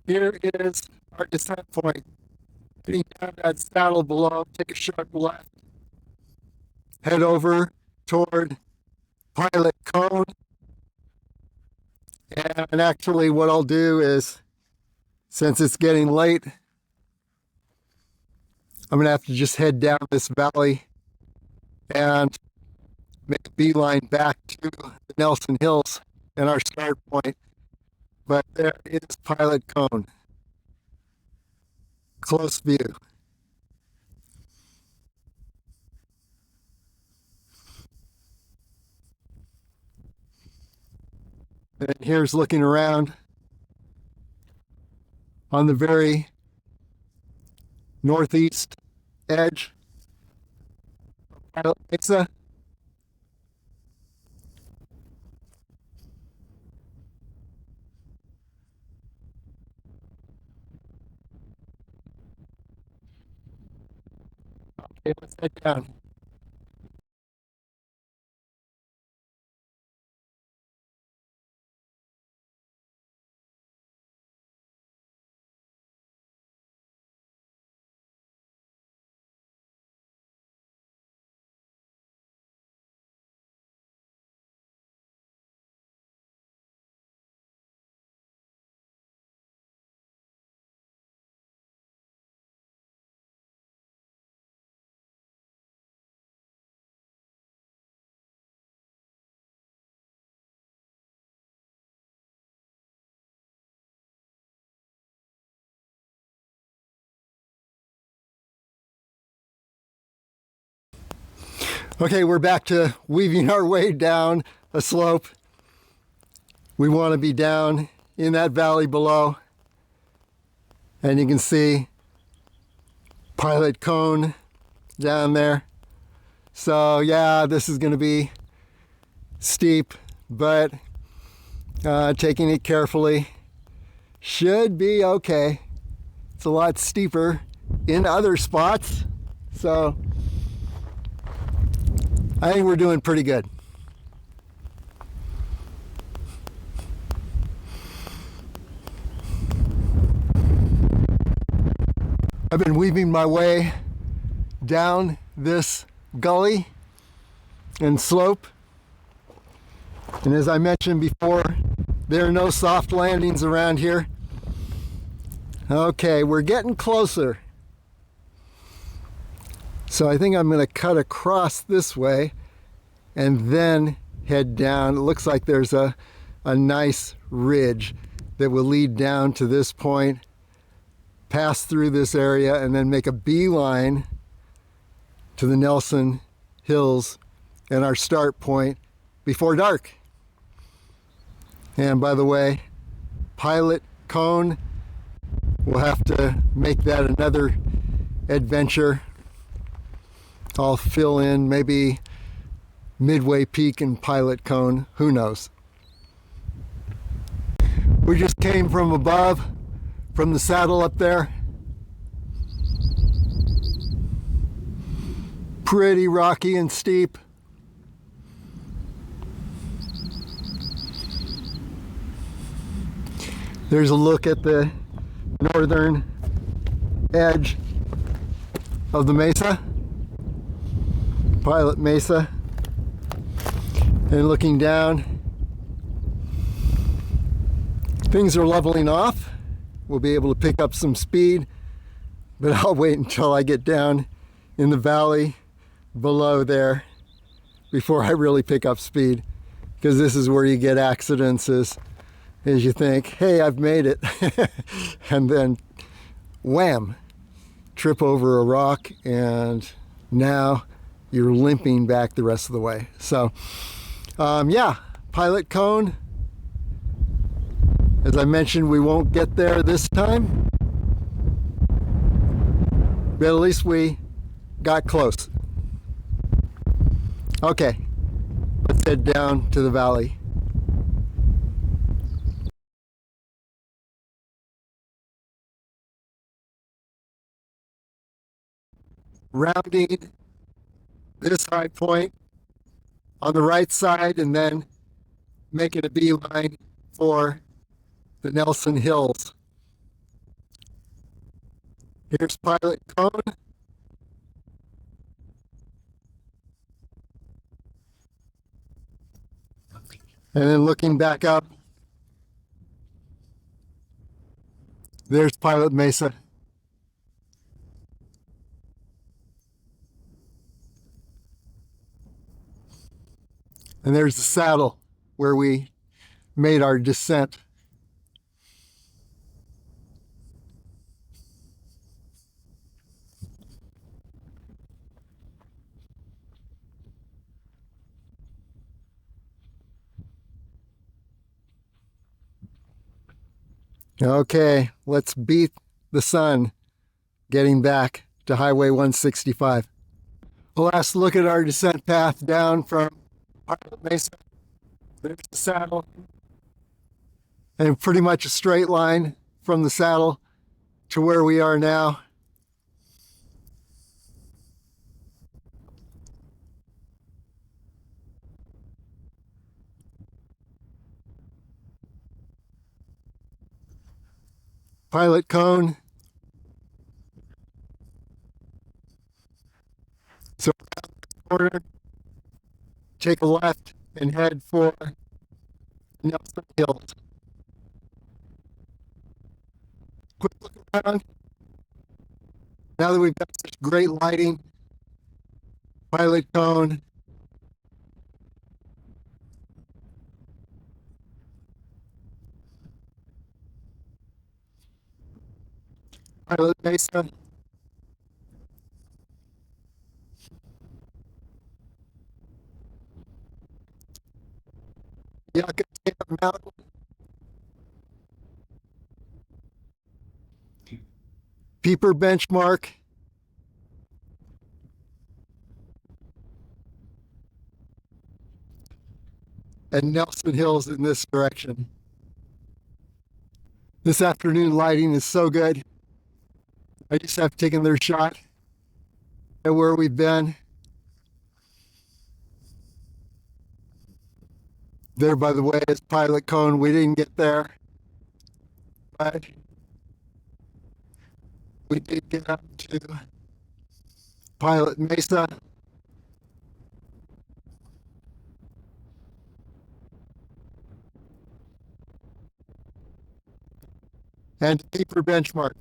here is our descent point. Getting down that saddle below, take a sharp left. Head over toward Pilot Cone. And actually what I'll do is, since it's getting late, I'm going to have to just head down this valley and make a beeline back to the Nelson Hills and our start point. But there is Pilot Cone. Close view. And here's looking around on the very northeast edge of Pilot Mesa. Okay, let's head down. Okay, we're back to weaving our way down a slope. We want to be down in that valley below. And you can see Pilot Cone down there. So yeah, this is going to be steep, but Taking it carefully. Should be okay. It's a lot steeper in other spots, so I think we're doing pretty good. I've been weaving my way down this gully and slope, and as I mentioned before, there are no soft landings around here. Okay, we're getting closer. So I think I'm going to cut across this way and then head down. It looks like there's a nice ridge that will lead down to this point, pass through this area, and then make a beeline to the Nelson Hills and our start point before dark. And by the way, Pilot Cone, we'll have to make that another adventure. I'll fill in maybe Midway Peak and Pilot Cone, who knows. We just came from above, from the saddle up there. Pretty rocky and steep. There's a look at the northern edge of the mesa, Pilot Mesa, and looking down, things are leveling off. We'll be able to pick up some speed, but I'll wait until I get down in the valley below there before I really pick up speed, because this is where you get accidents, as you think, hey, I've made it, and then wham, trip over a rock, and now you're limping back the rest of the way. So yeah, Pilot Cone, as I mentioned, we won't get there this time, but at least we got close. Okay, let's head down to the valley. Rounding this high point on the right side and then making a beeline for the Nelson Hills. Here's Pilot Cone. And then looking back up, there's Pilot Mesa. And there's the saddle where we made our descent. Okay, let's beat the sun getting back to Highway 165. Last look at our descent path down from Pilot Mesa. There's the saddle. And pretty much a straight line from the saddle to where we are now. Pilot Cone. So corner, take a left and head for Nelson Hills. Quick look around. Now that we've got such great lighting, Pilot Cone, Pilot Mesa, Yucca Mountain, Peeper Benchmark, and Nelson Hills in this direction. This afternoon lighting is so good. I just have taken their shot at where we've been. There, by the way, is Pilot Cone. We didn't get there, but we did get up to Pilot Mesa. And Peeper Benchmark.